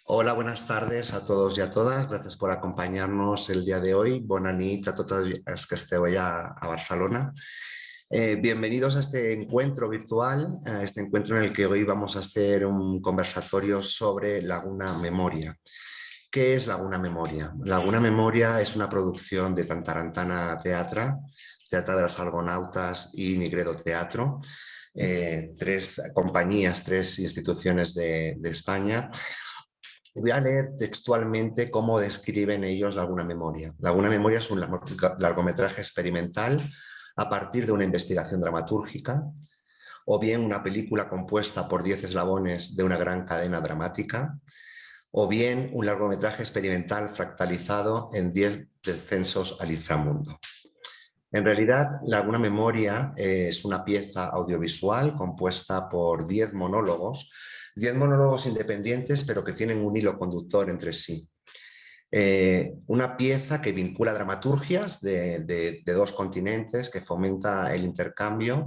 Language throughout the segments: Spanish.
Hola, buenas tardes a todos y a todas. Gracias por acompañarnos el día de hoy. Bona nit a totes els que esteu allà a Barcelona. Bienvenidos a este encuentro virtual, a este encuentro en el que hoy vamos a hacer un conversatorio sobre Laguna Memoria. ¿Qué es Laguna Memoria? Laguna Memoria es una producción de Tantarantana Teatra, Teatra de los Argonautas y Nigredo Teatro, tres compañías, tres instituciones de España. Voy a leer textualmente cómo describen ellos Laguna Memoria. Laguna Memoria es un largometraje experimental a partir de una investigación dramatúrgica, o bien una película compuesta por 10 eslabones de una gran cadena dramática, o bien un largometraje experimental fractalizado en 10 descensos al inframundo. En realidad, Laguna Memoria es una pieza audiovisual compuesta por 10 monólogos independientes, pero que tienen un hilo conductor entre sí. Una pieza que vincula dramaturgias de dos continentes, que fomenta el intercambio,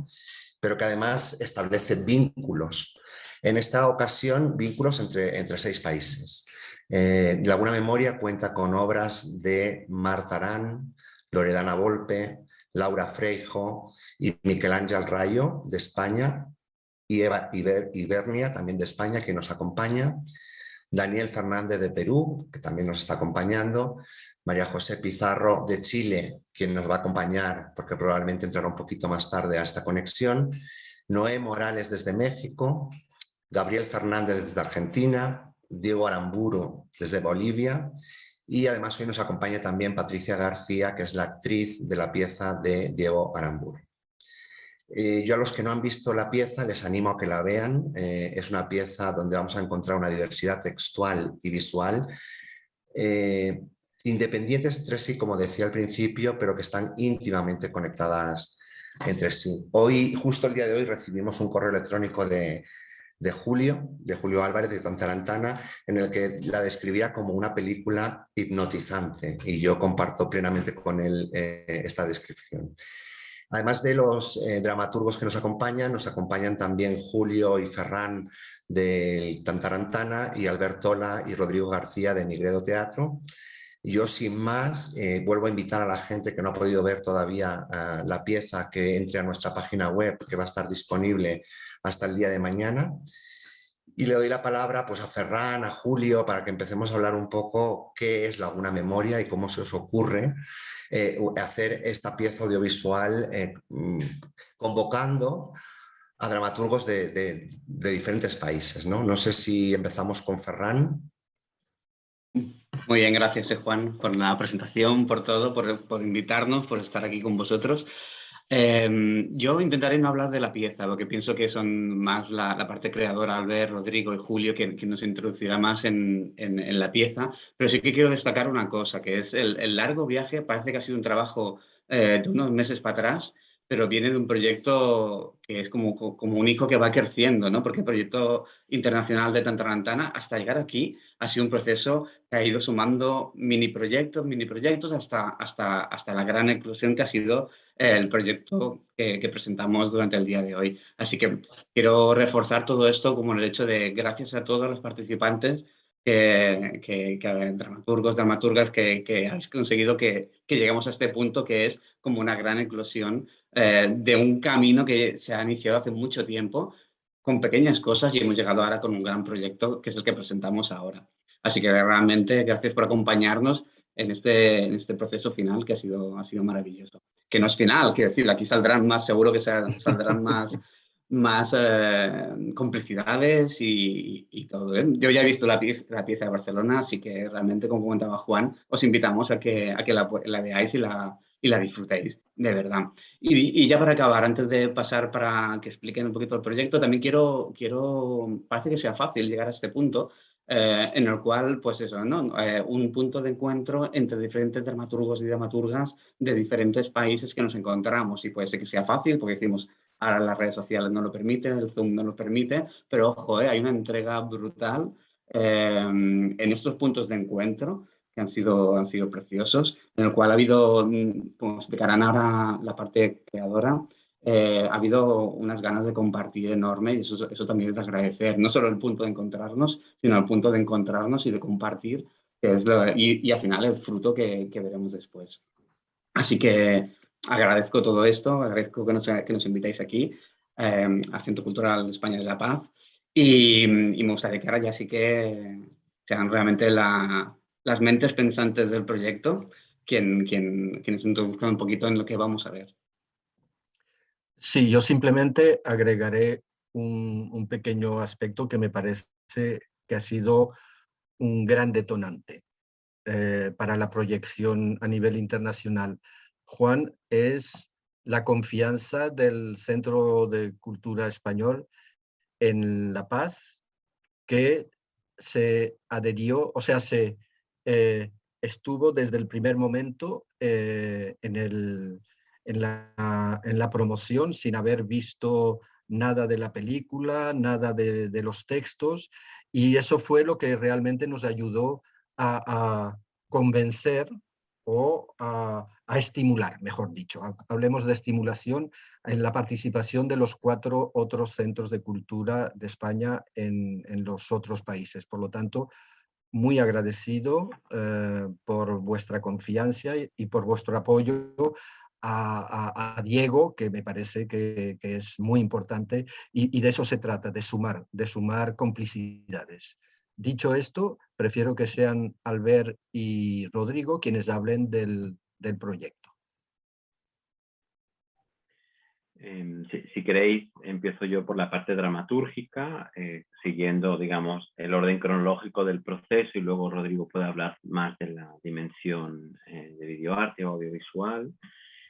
pero que además establece vínculos. En esta ocasión, vínculos entre 6 países. Laguna Memoria cuenta con obras de Marta Arán, Loredana Volpe, Laura Freijo y Miquel Ángel Rayo de España, y Eva Ibernia también de España, que nos acompaña, Daniel Fernández de Perú, que también nos está acompañando, María José Pizarro de Chile, quien nos va a acompañar porque probablemente entrará un poquito más tarde a esta conexión, Noé Morales desde México, Gabriel Fernández desde Argentina, Diego Aramburu desde Bolivia, y además hoy nos acompaña también Patricia García, que es la actriz de la pieza de Diego Aramburu. Yo a los que no han visto la pieza les animo a que la vean. Es una pieza donde vamos a encontrar una diversidad textual y visual, independientes entre sí, como decía al principio, pero que están íntimamente conectadas entre sí. Hoy, justo el día de hoy, recibimos un correo electrónico de Julio Álvarez de Tantarantana, en el que la describía como una película hipnotizante, y yo comparto plenamente con él esta descripción. Además de los dramaturgos que nos acompañan también Julio y Ferran del Tantarantana y Albertola y Rodrigo García de Nigredo Teatro. Yo, sin más, vuelvo a invitar a la gente que no ha podido ver todavía la pieza, que entre a nuestra página web, que va a estar disponible hasta el día de mañana. Y le doy la palabra pues, a Ferran, a Julio, para que empecemos a hablar un poco qué es Laguna Memoria y cómo se os ocurre hacer esta pieza audiovisual convocando a dramaturgos de diferentes países, ¿no? No sé si empezamos con Ferran. Muy bien, gracias Juan por la presentación, por todo, por invitarnos, por estar aquí con vosotros. Yo intentaré no hablar de la pieza, porque pienso que son más la parte creadora, Albert, Rodrigo y Julio, que nos introducirá más en la pieza, pero sí que quiero destacar una cosa, que es el largo viaje. Parece que ha sido un trabajo de unos meses para atrás, pero viene de un proyecto que es como único, que va creciendo, ¿no? Porque el proyecto internacional de Tantarantana, hasta llegar aquí, ha sido un proceso que ha ido sumando mini proyectos, hasta la gran inclusión que ha sido el proyecto que presentamos durante el día de hoy. Así que quiero reforzar todo esto como el hecho de gracias a todos los participantes, dramaturgos, dramaturgas, que habéis conseguido que lleguemos a este punto, que es como una gran eclosión de un camino que se ha iniciado hace mucho tiempo con pequeñas cosas, y hemos llegado ahora con un gran proyecto que es el que presentamos ahora. Así que realmente gracias por acompañarnos en este proceso final, que ha sido maravilloso. Que no es final, quiero decir, aquí saldrán más, seguro que saldrán más complicidades y todo. Yo ya he visto la pieza de Barcelona, así que realmente, como comentaba Juan, os invitamos a que la veáis y la disfrutéis, de verdad. Y ya para acabar, antes de pasar para que expliquen un poquito el proyecto, también parece que sea fácil llegar a este punto, en el cual, pues eso, ¿no? Un punto de encuentro entre diferentes dramaturgos y dramaturgas de diferentes países que nos encontramos, y puede ser que sea fácil, porque decimos, ahora las redes sociales no lo permiten, el Zoom no lo permite, pero ojo, hay una entrega brutal en estos puntos de encuentro que han sido preciosos, en el cual ha habido, como explicarán ahora la parte creadora, ha habido unas ganas de compartir enorme y eso también es de agradecer. No solo el punto de encontrarnos, sino el punto de encontrarnos y de compartir, que es y al final el fruto que veremos después. Así que agradezco todo esto, agradezco que nos invitéis aquí al Centro Cultural España de la Paz y me gustaría que ahora ya sí que sean realmente las mentes pensantes del proyecto quienes introduzcan un poquito en lo que vamos a ver. Sí, yo simplemente agregaré un pequeño aspecto que me parece que ha sido un gran detonante para la proyección a nivel internacional. Juan, es la confianza del Centro de Cultura Español en La Paz, que se adherió, o sea, estuvo desde el primer momento en la promoción sin haber visto nada de la película, nada de los textos, y eso fue lo que realmente nos ayudó a convencer o a estimular, mejor dicho. Hablemos de estimulación en la participación de los 4 otros centros de cultura de España en los otros países. Por lo tanto, muy agradecido por vuestra confianza y por vuestro apoyo a Diego, que me parece que es muy importante, y de eso se trata, de sumar complicidades. Dicho esto, prefiero que sean Albert y Rodrigo quienes hablen del proyecto. Si queréis, empiezo yo por la parte dramatúrgica, siguiendo, digamos, el orden cronológico del proceso, y luego Rodrigo puede hablar más de la dimensión de videoarte o audiovisual.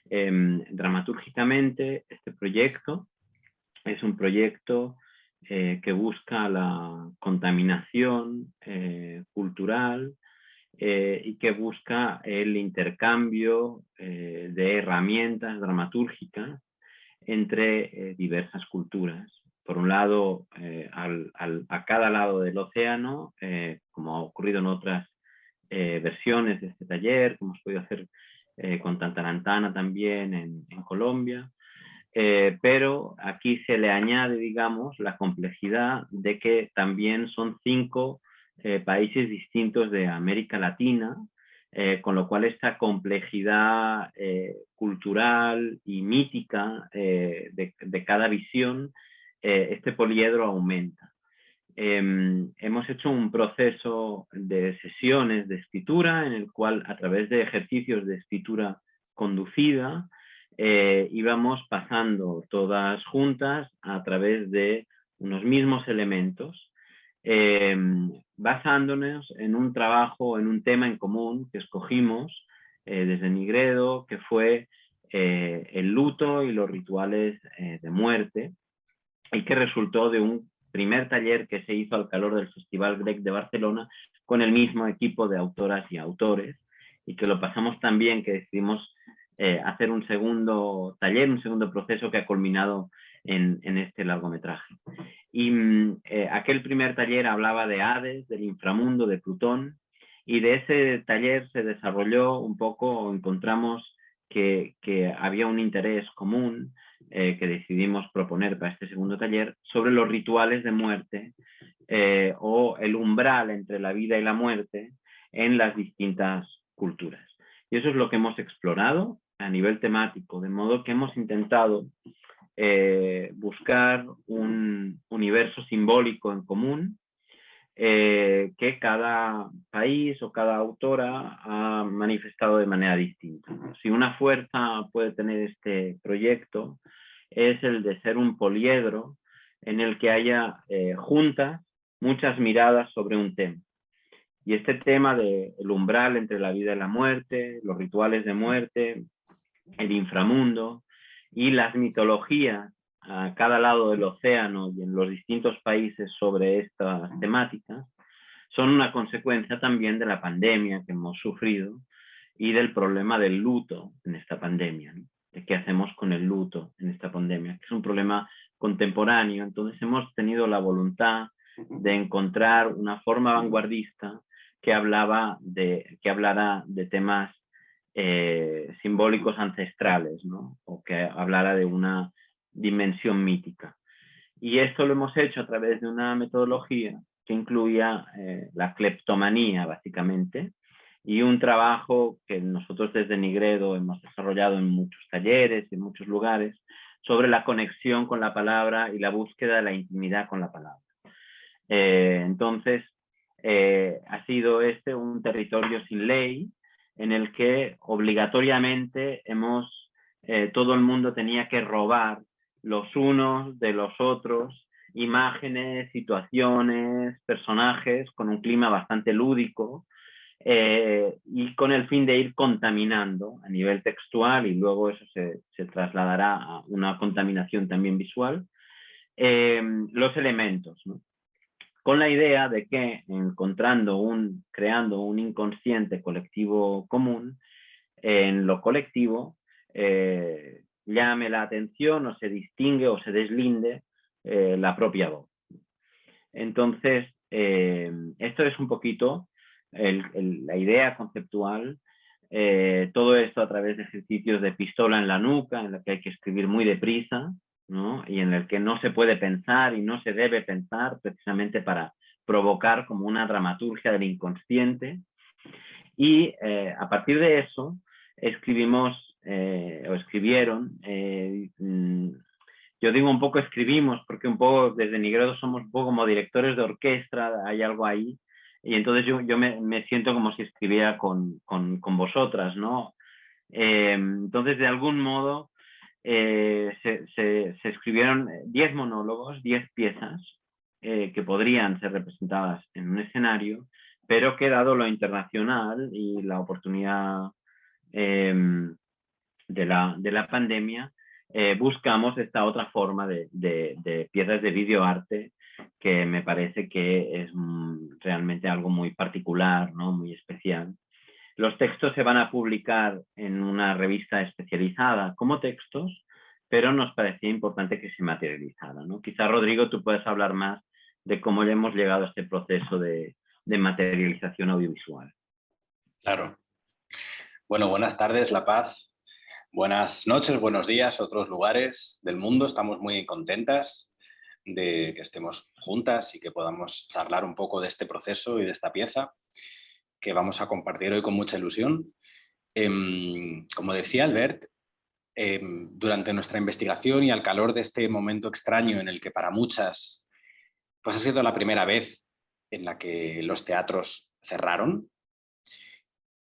Dramatúrgicamente, este proyecto es un proyecto que busca la contaminación cultural y que busca el intercambio de herramientas dramatúrgicas entre diversas culturas. Por un lado, a cada lado del océano, como ha ocurrido en otras versiones de este taller, como hemos podido hacer con Tantarantana también en Colombia, pero aquí se le añade, digamos, la complejidad de que también son 5 países distintos de América Latina, con lo cual esta complejidad cultural y mítica de cada visión, este poliedro aumenta. Hemos hecho un proceso de sesiones de escritura en el cual, a través de ejercicios de escritura conducida, íbamos pasando todas juntas a través de unos mismos elementos, basándonos en un trabajo, en un tema en común que escogimos desde Nigredo, que fue el luto y los rituales de muerte, y que resultó de un primer taller que se hizo al calor del Festival Grec de Barcelona con el mismo equipo de autoras y autores, y que lo pasamos tan bien que decidimos hacer un segundo taller, un segundo proceso que ha culminado en este largometraje. Y aquel primer taller hablaba de Hades, del inframundo, de Plutón, y de ese taller se desarrolló un poco, encontramos que había un interés común que decidimos proponer para este segundo taller sobre los rituales de muerte o el umbral entre la vida y la muerte en las distintas culturas. Y eso es lo que hemos explorado a nivel temático, de modo que hemos intentado buscar un universo simbólico en común que cada país o cada autora ha manifestado de manera distinta. Si una fuerza puede tener este proyecto, es el de ser un poliedro en el que haya juntas muchas miradas sobre un tema. Y este tema del umbral entre la vida y la muerte, los rituales de muerte, el inframundo y las mitologías a cada lado del océano y en los distintos países sobre estas temáticas, son una consecuencia también de la pandemia que hemos sufrido y del problema del luto en esta pandemia, ¿no? De qué hacemos con el luto en esta pandemia, que es un problema contemporáneo. Entonces hemos tenido la voluntad de encontrar una forma vanguardista que hablara de temas simbólicos ancestrales, ¿no? O que hablara de una dimensión mítica. Y esto lo hemos hecho a través de una metodología que incluía la cleptomanía, básicamente, y un trabajo que nosotros desde Nigredo hemos desarrollado en muchos talleres, en muchos lugares, sobre la conexión con la palabra y la búsqueda de la intimidad con la palabra. Entonces, ha sido este un territorio sin ley, en el que obligatoriamente todo el mundo tenía que robar los unos de los otros imágenes, situaciones, personajes, con un clima bastante lúdico, y con el fin de ir contaminando a nivel textual, y luego eso se trasladará a una contaminación también visual, los elementos, ¿no? Con la idea de que creando un inconsciente colectivo común, en lo colectivo llame la atención o se distingue o se deslinde la propia voz. Entonces, esto es un poquito la idea conceptual, todo esto a través de ejercicios de pistola en la nuca, en la que hay que escribir muy deprisa, ¿no? Y en el que no se puede pensar y no se debe pensar, precisamente para provocar como una dramaturgia del inconsciente. Y a partir de eso escribimos, o escribieron, yo digo un poco escribimos, porque un poco desde Nigredo somos un poco como directores de orquesta, hay algo ahí, y entonces yo me siento como si escribiera con vosotras, ¿no? Entonces, de algún modo, se escribieron 10 monólogos, 10 piezas, que podrían ser representadas en un escenario, pero que dado lo internacional y la oportunidad de la pandemia, buscamos esta otra forma de piezas de videoarte, que me parece que es realmente algo muy particular, ¿no? Muy especial. Los textos se van a publicar en una revista especializada como textos, pero nos parecía importante que se materializaran, ¿no? Quizá, Rodrigo, tú puedes hablar más de cómo hemos llegado a este proceso de materialización audiovisual. Claro. Bueno, buenas tardes, La Paz. Buenas noches, buenos días a otros lugares del mundo. Estamos muy contentas de que estemos juntas y que podamos charlar un poco de este proceso y de esta pieza que vamos a compartir hoy con mucha ilusión. Como decía Albert, durante nuestra investigación y al calor de este momento extraño en el que para muchas pues ha sido la primera vez en la que los teatros cerraron,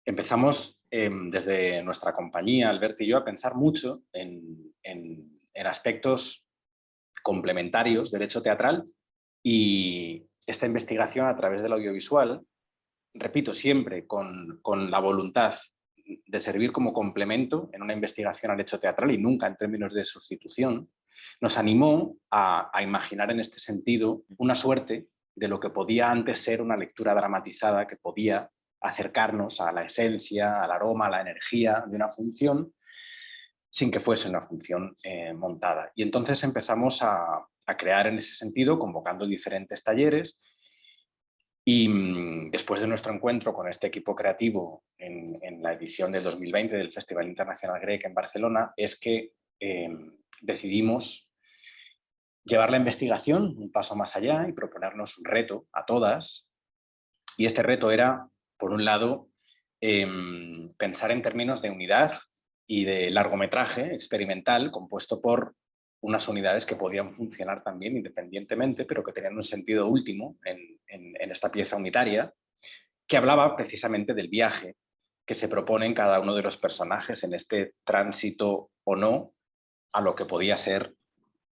empezamos desde nuestra compañía, Albert y yo, a pensar mucho en aspectos complementarios del hecho teatral, y esta investigación a través del audiovisual, repito, siempre con la voluntad de servir como complemento en una investigación al hecho teatral y nunca en términos de sustitución, nos animó a imaginar en este sentido una suerte de lo que podía antes ser una lectura dramatizada, que podía acercarnos a la esencia, al aroma, a la energía de una función, sin que fuese una función montada. Y entonces empezamos a crear en ese sentido, convocando diferentes talleres, y después de nuestro encuentro con este equipo creativo en la edición del 2020 del Festival Internacional Grec en Barcelona, es que decidimos llevar la investigación un paso más allá y proponernos un reto a todas. Y este reto era, por un lado, pensar en términos de unidad y de largometraje experimental compuesto por unas unidades que podían funcionar también independientemente, pero que tenían un sentido último en esta pieza unitaria, que hablaba precisamente del viaje que se propone en cada uno de los personajes en este tránsito o no a lo que podía ser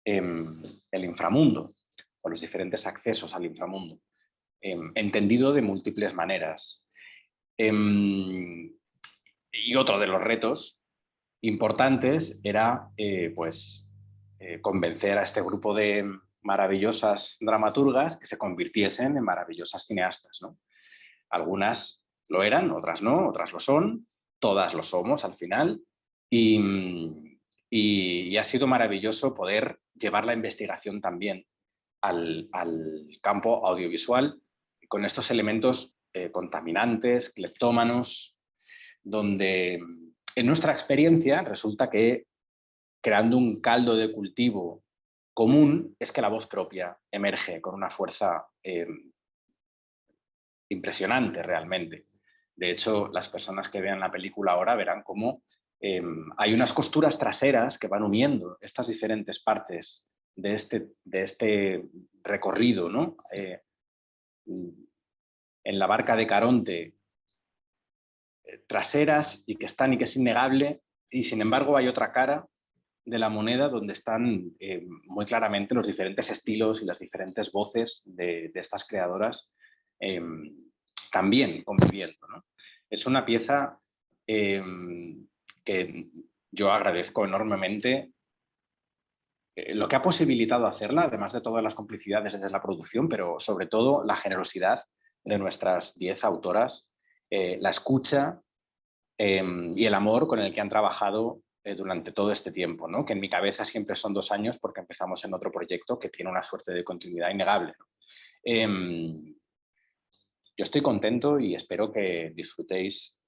el inframundo, o los diferentes accesos al inframundo, entendido de múltiples maneras. Y otro de los retos importantes era convencer a este grupo de maravillosas dramaturgas que se convirtiesen en maravillosas cineastas, ¿no? Algunas lo eran, otras no, otras lo son, todas lo somos al final, y ha sido maravilloso poder llevar la investigación también al campo audiovisual con estos elementos contaminantes, cleptómanos, donde en nuestra experiencia resulta que creando un caldo de cultivo común, es que la voz propia emerge con una fuerza impresionante realmente. De hecho, las personas que vean la película ahora verán cómo hay unas costuras traseras que van uniendo estas diferentes partes de este recorrido, ¿no? En la barca de Caronte, traseras y que están y que es innegable, y sin embargo hay otra cara de la moneda donde están muy claramente los diferentes estilos y las diferentes voces de estas creadoras también conviviendo, ¿no? Es una pieza que yo agradezco enormemente lo que ha posibilitado hacerla, además de todas las complicidades desde la producción, pero sobre todo la generosidad de nuestras 10 autoras, la escucha y el amor con el que han trabajado durante todo este tiempo, ¿no? Que en mi cabeza siempre son 2 años porque empezamos en otro proyecto que tiene una suerte de continuidad innegable, ¿no? Yo estoy contento y espero que disfrutéis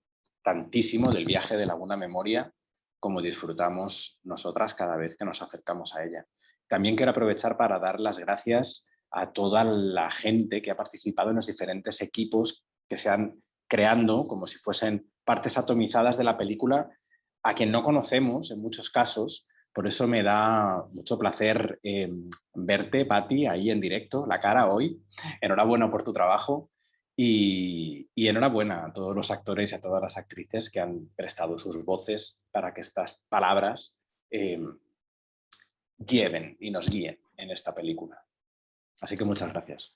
tantísimo del viaje de Laguna Memoria como disfrutamos nosotras cada vez que nos acercamos a ella. También quiero aprovechar para dar las gracias a toda la gente que ha participado en los diferentes equipos que se han creando como si fuesen partes atomizadas de la película, a quien no conocemos en muchos casos. Por eso me da mucho placer verte, Patti, ahí en directo, la cara hoy. Enhorabuena por tu trabajo y enhorabuena a todos los actores y a todas las actrices que han prestado sus voces para que estas palabras lleven y nos guíen en esta película. Así que muchas gracias.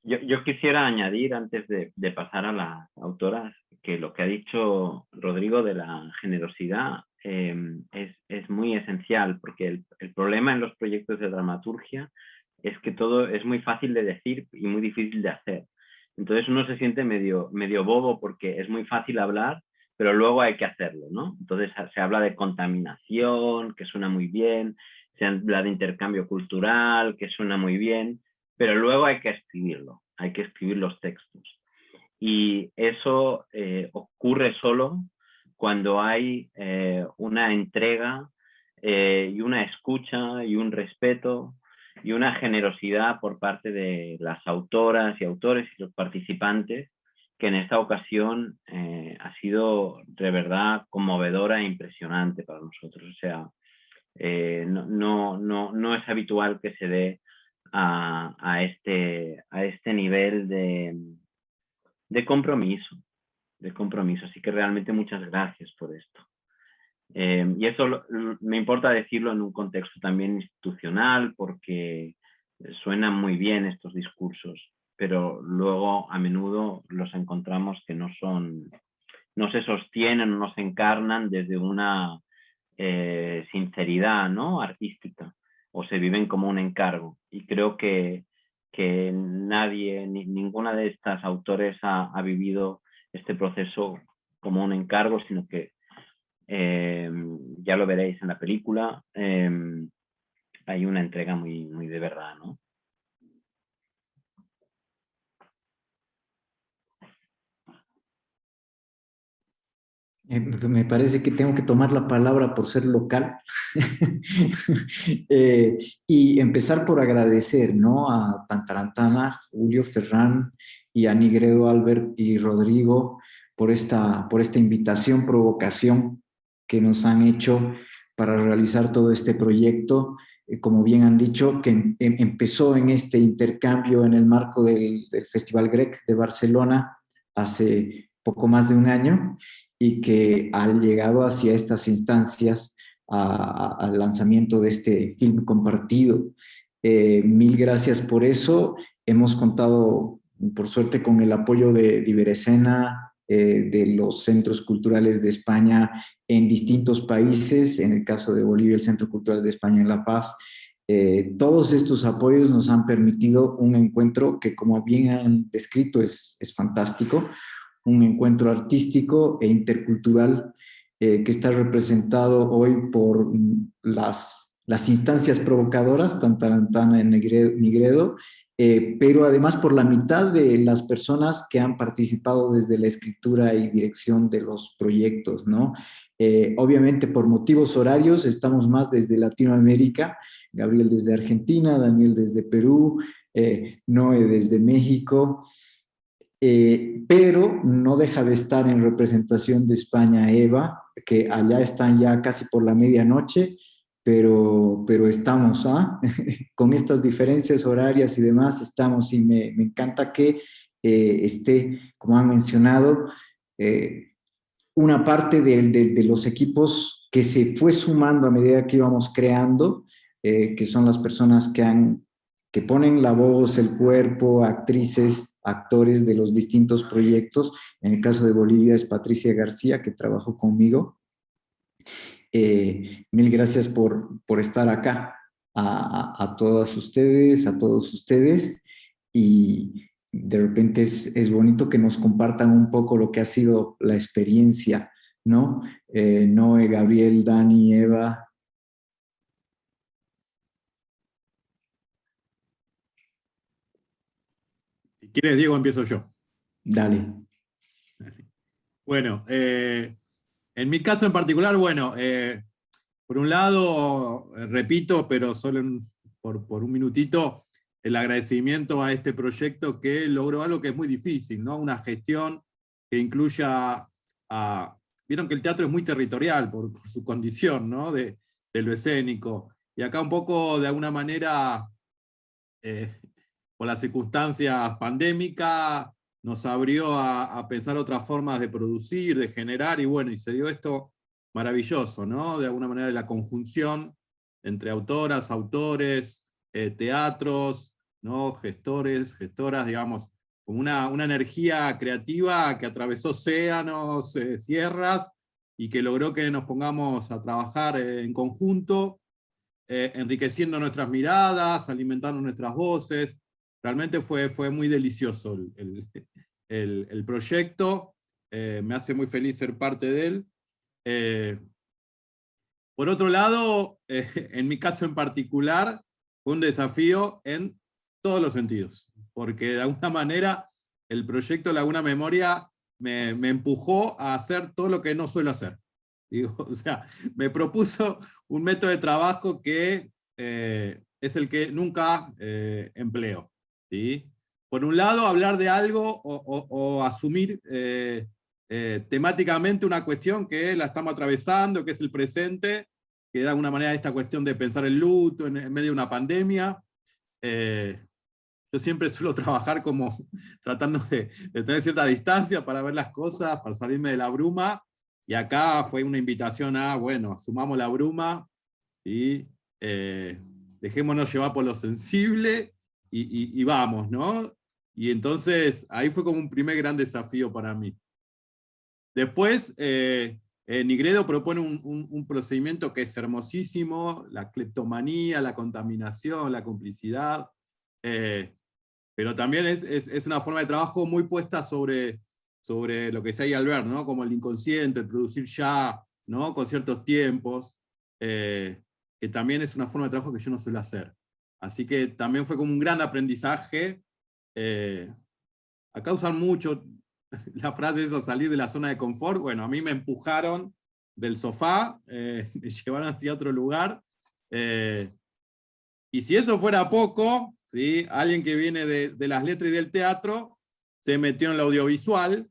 Yo quisiera añadir, antes de pasar a las autoras, que lo que ha dicho Rodrigo de la generosidad es muy esencial, porque el problema en los proyectos de dramaturgia es que todo es muy fácil de decir y muy difícil de hacer. Entonces uno se siente medio bobo porque es muy fácil hablar, pero luego hay que hacerlo, ¿no? Entonces se habla de contaminación, que suena muy bien, se habla de intercambio cultural, que suena muy bien, pero luego hay que escribirlo, hay que escribir los textos. Y eso ocurre solo cuando hay una entrega y una escucha y un respeto y una generosidad por parte de las autoras y autores y los participantes, que en esta ocasión ha sido de verdad conmovedora e impresionante para nosotros. O sea, no es habitual que se dé a este nivel de compromiso, Así que realmente muchas gracias por esto. Y eso me importa decirlo en un contexto también institucional, porque suenan muy bien estos discursos, pero luego a menudo los encontramos que no se sostienen, no se encarnan desde una sinceridad, ¿no?, artística, o se viven como un encargo. Y creo que nadie, ninguna de estas autores ha vivido este proceso como un encargo, sino que ya lo veréis en la película, hay una entrega muy, muy de verdad, ¿no? Me parece que tengo que tomar la palabra por ser local y empezar por agradecer, ¿no?, a Tantarantana, Julio, Ferran y a Nigredo, Albert y Rodrigo por esta invitación, provocación que nos han hecho para realizar todo este proyecto. Como bien han dicho, que empezó en este intercambio en el marco del Festival Grec de Barcelona hace poco más de un año, y que han llegado hacia estas instancias al lanzamiento de este film compartido. Mil gracias por eso. Hemos contado, por suerte, con el apoyo de Iberescena, de los centros culturales de España en distintos países, en el caso de Bolivia, el Centro Cultural de España en La Paz. Todos estos apoyos nos han permitido un encuentro que, como bien han descrito, es fantástico. Un encuentro artístico e intercultural que está representado hoy por las las instancias provocadoras, Tantarantana y Nigredo, pero además por la mitad de las personas que han participado desde la escritura y dirección de los proyectos, ¿no? Obviamente por motivos horarios estamos más desde Latinoamérica, Gabriel desde Argentina, Daniel desde Perú, Noé desde México, pero no deja de estar en representación de España Eva, que allá están ya casi por la medianoche, pero estamos, con estas diferencias horarias y demás, estamos, y me encanta que esté, como han mencionado, una parte de los equipos que se fue sumando a medida que íbamos creando, que son las personas que ponen la voz, el cuerpo, actrices, actores de los distintos proyectos. En el caso de Bolivia es Patricia García, que trabajó conmigo. Mil gracias por estar acá, a todas ustedes, a todos ustedes, y de repente es bonito que nos compartan un poco lo que ha sido la experiencia, ¿no? Noé, Gabriel, Dani, Eva. Si quieres, Diego, empiezo yo. Dale. Bueno, en mi caso en particular, bueno, por un lado, repito, pero solo por un minutito, el agradecimiento a este proyecto que logró algo que es muy difícil, ¿no? Una gestión que incluya a... Vieron que el teatro es muy territorial por su condición, ¿no? De lo escénico. Y acá un poco, de alguna manera, por las circunstancias pandémicas, nos abrió a pensar otras formas de producir, de generar, y bueno, y se dio esto maravilloso, ¿no? De alguna manera de la conjunción entre autoras, autores, teatros, ¿no? Gestores, gestoras, digamos, como una energía creativa que atravesó océanos, sierras, y que logró que nos pongamos a trabajar en conjunto, enriqueciendo nuestras miradas, alimentando nuestras voces. Realmente fue muy delicioso el proyecto, me hace muy feliz ser parte de él. Por otro lado, en mi caso en particular, fue un desafío en todos los sentidos, porque de alguna manera el proyecto Laguna Memoria me empujó a hacer todo lo que no suelo hacer. Digo, o sea, me propuso un método de trabajo que es el que nunca empleo, ¿sí? Por un lado, hablar de algo o asumir temáticamente una cuestión que la estamos atravesando, que es el presente, que de alguna manera esta cuestión de pensar el luto en medio de una pandemia. Yo siempre suelo trabajar como tratando de tener cierta distancia para ver las cosas, para salirme de la bruma, y acá fue una invitación a, bueno, asumamos la bruma, y dejémonos llevar por lo sensible, y vamos, ¿no? Y entonces ahí fue como un primer gran desafío para mí. Después, Nigredo propone un procedimiento que es hermosísimo, la cleptomanía, la contaminación, la complicidad, pero también es una forma de trabajo muy puesta sobre lo que decía Albert, ¿no? Como el inconsciente, el producir ya, ¿no? Con ciertos tiempos, que también es una forma de trabajo que yo no suelo hacer. Así que también fue como un gran aprendizaje. Acá usan mucho la frase esa, salir de la zona de confort. Bueno, a mí me empujaron del sofá, me llevaron hacia otro lugar. Y si eso fuera poco, ¿sí? Alguien que viene de las letras y del teatro se metió en la audiovisual,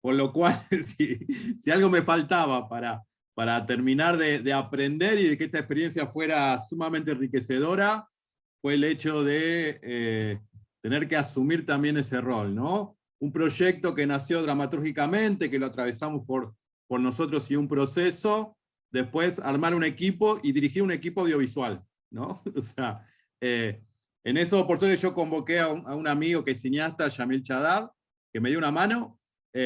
por lo cual, si algo me faltaba para terminar de aprender y de que esta experiencia fuera sumamente enriquecedora, fue el hecho de tener que asumir también ese rol, ¿no? Un proyecto que nació dramatúrgicamente, que lo atravesamos por nosotros y un proceso, después armar un equipo y dirigir un equipo audiovisual, ¿no? O sea, en eso, por suerte, yo convoqué a un amigo que es cineasta, Yamil Chadad, que me dio una mano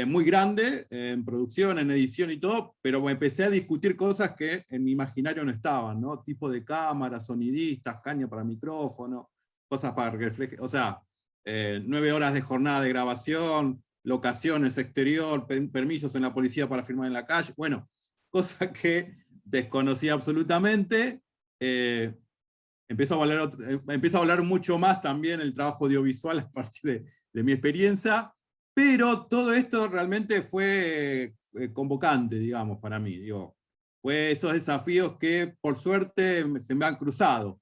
muy grande en producción, en edición y todo, pero empecé a discutir cosas que en mi imaginario no estaban, ¿no? Tipo de cámara, sonidistas, caña para micrófono, cosas para reflejar, o sea, 9 horas de jornada de grabación, locaciones exterior, permisos en la policía para filmar en la calle, bueno, cosas que desconocía absolutamente. Empiezo a valorar mucho más también el trabajo audiovisual a partir de mi experiencia, pero todo esto realmente fue convocante, digamos, para mí. Digo, fue esos desafíos que por suerte se me han cruzado.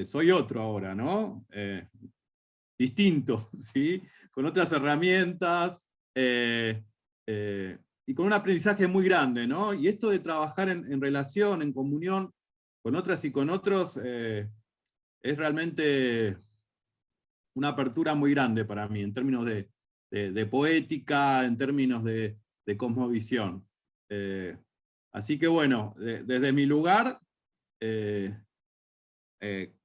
Soy otro ahora, ¿no? Distinto, ¿sí? Con otras herramientas y con un aprendizaje muy grande, ¿no? Y esto de trabajar en relación, en comunión con otras y con otros, es realmente una apertura muy grande para mí, en términos de poética, en términos de cosmovisión. Así que bueno, desde mi lugar,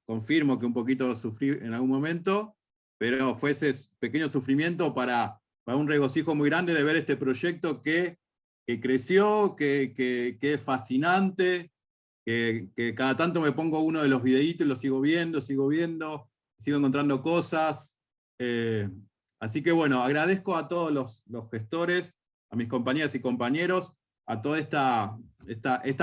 confirmo que un poquito sufrí en algún momento, pero fue ese pequeño sufrimiento para un regocijo muy grande de ver este proyecto que creció, que es fascinante, que cada tanto me pongo uno de los videitos y lo sigo viendo, sigo encontrando cosas. Así que bueno, agradezco a todos los gestores, a mis compañeras y compañeros, a toda esta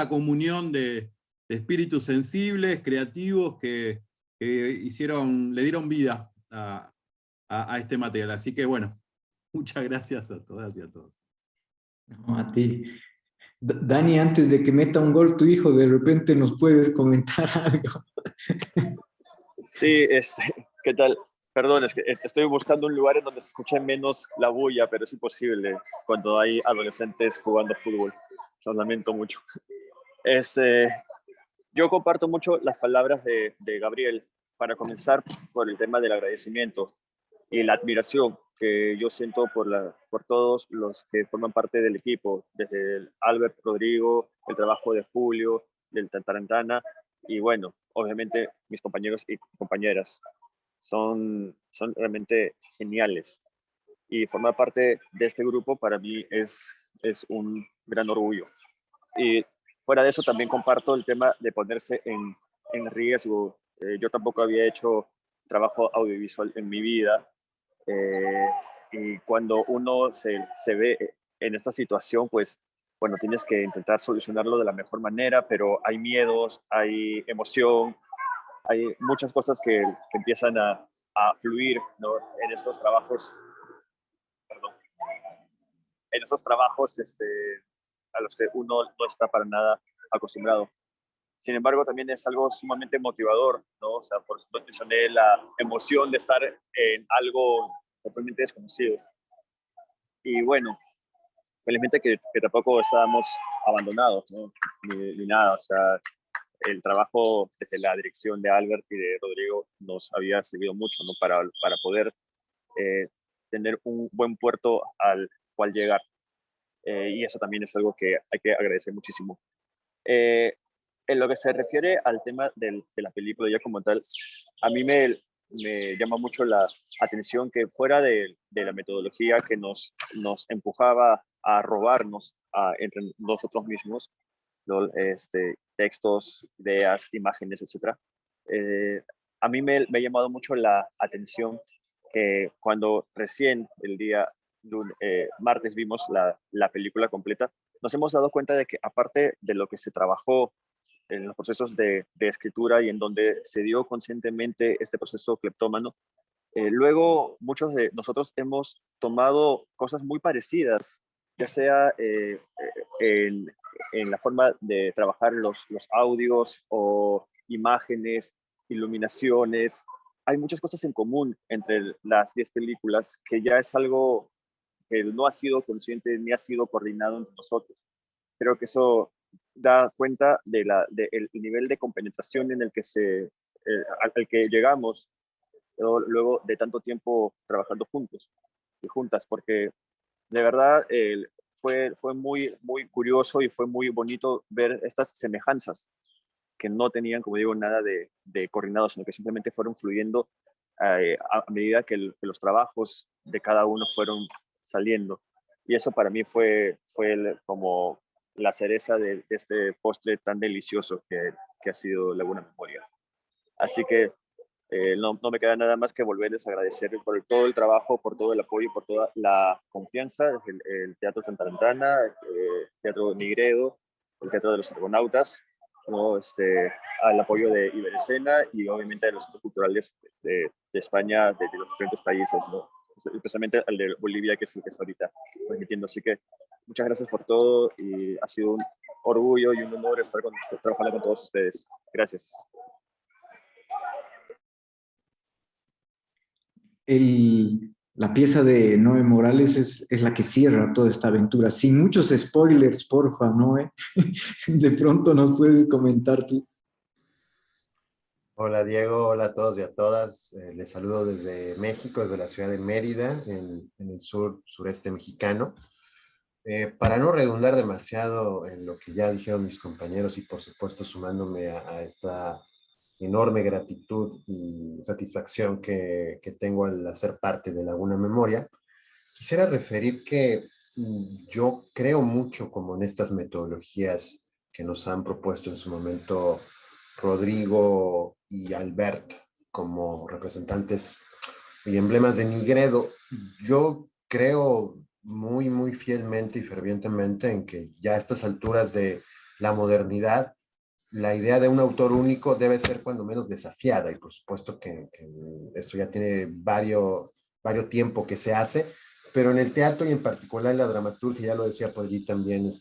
comunión de espíritus sensibles, creativos, que le dieron vida a este material. Así que bueno, muchas gracias a todas y a todos. No, a ti. Dani, antes de que meta un gol tu hijo, de repente nos puedes comentar algo. Sí, ¿qué tal? Perdón, es que estoy buscando un lugar en donde se escuche menos la bulla, pero es imposible cuando hay adolescentes jugando fútbol. Lo lamento mucho. Yo comparto mucho las palabras de Gabriel, para comenzar por el tema del agradecimiento y la admiración que yo siento por todos los que forman parte del equipo, desde el Albert, Rodrigo, el trabajo de Julio, del Tantarantana, y bueno, obviamente mis compañeros y compañeras. Son realmente geniales. Y formar parte de este grupo para mí es un gran orgullo. Y fuera de eso también comparto el tema de ponerse en riesgo. Yo tampoco había hecho trabajo audiovisual en mi vida. Y cuando uno se ve en esta situación, pues bueno, tienes que intentar solucionarlo de la mejor manera, pero hay miedos, hay emoción, hay muchas cosas que empiezan a fluir, ¿no? En esos trabajos, perdón, en esos trabajos a los que uno no está para nada acostumbrado. Sin embargo, también es algo sumamente motivador, ¿no? O sea, por eso mencioné la emoción de estar en algo totalmente desconocido. Y bueno, felizmente que tampoco estábamos abandonados, ¿no? Ni nada, o sea, el trabajo desde la dirección de Albert y de Rodrigo nos había servido mucho, ¿no? Para poder tener un buen puerto al cual llegar. Y eso también es algo que hay que agradecer muchísimo. En lo que se refiere al tema de la película ya como tal, a mí me llama mucho la atención que fuera de la metodología que nos empujaba a robarnos entre nosotros mismos, ¿no? Textos, ideas, imágenes, etc. A mí me ha llamado mucho la atención que cuando recién el día martes vimos la película completa, nos hemos dado cuenta de que aparte de lo que se trabajó en los procesos de escritura y en donde se dio conscientemente este proceso cleptómano, luego muchos de nosotros hemos tomado cosas muy parecidas, ya sea en la forma de trabajar los audios o imágenes, iluminaciones. Hay muchas cosas en común entre las 10 películas que ya es algo que no ha sido consciente ni ha sido coordinado entre nosotros. Creo que eso da cuenta del nivel de compenetración en el que al que llegamos luego de tanto tiempo trabajando juntos y juntas, porque de verdad fue muy, muy curioso y fue muy bonito ver estas semejanzas que no tenían, como digo, nada de coordinado, sino que simplemente fueron fluyendo a medida que los trabajos de cada uno fueron saliendo. Y eso para mí fue como la cereza de este postre tan delicioso que ha sido Laguna Memoria. Así que no me queda nada más que volverles a agradecer por todo el trabajo, por todo el apoyo, por toda la confianza, el Teatro Tantarantana, Teatro Nigredo, el Teatro de los Argonautas, ¿no? Al apoyo de Iberescena y obviamente de los centros culturales de España, de los diferentes países, ¿no? Especialmente al de Bolivia, que es el que está ahorita transmitiendo. Así que muchas gracias por todo y ha sido un orgullo y un honor estar trabajando con todos ustedes. Gracias. La pieza de Noé Morales es la que cierra toda esta aventura. Sin muchos spoilers, porfa, Noé. De pronto nos puedes comentar tú. Hola Diego, hola a todos y a todas. Les saludo desde México, desde la ciudad de Mérida, en el sureste mexicano. Para no redundar demasiado en lo que ya dijeron mis compañeros y por supuesto sumándome a esta enorme gratitud y satisfacción que tengo al hacer parte de Laguna Memoria, quisiera referir que yo creo mucho como en estas metodologías que nos han propuesto en su momento Rodrigo y Albert como representantes y emblemas de Nigredo. Yo creo muy, muy fielmente y fervientemente en que ya a estas alturas de la modernidad, la idea de un autor único debe ser cuando menos desafiada, y por supuesto que esto ya tiene varios tiempo que se hace, pero en el teatro y en particular en la dramaturgia, ya lo decía por allí también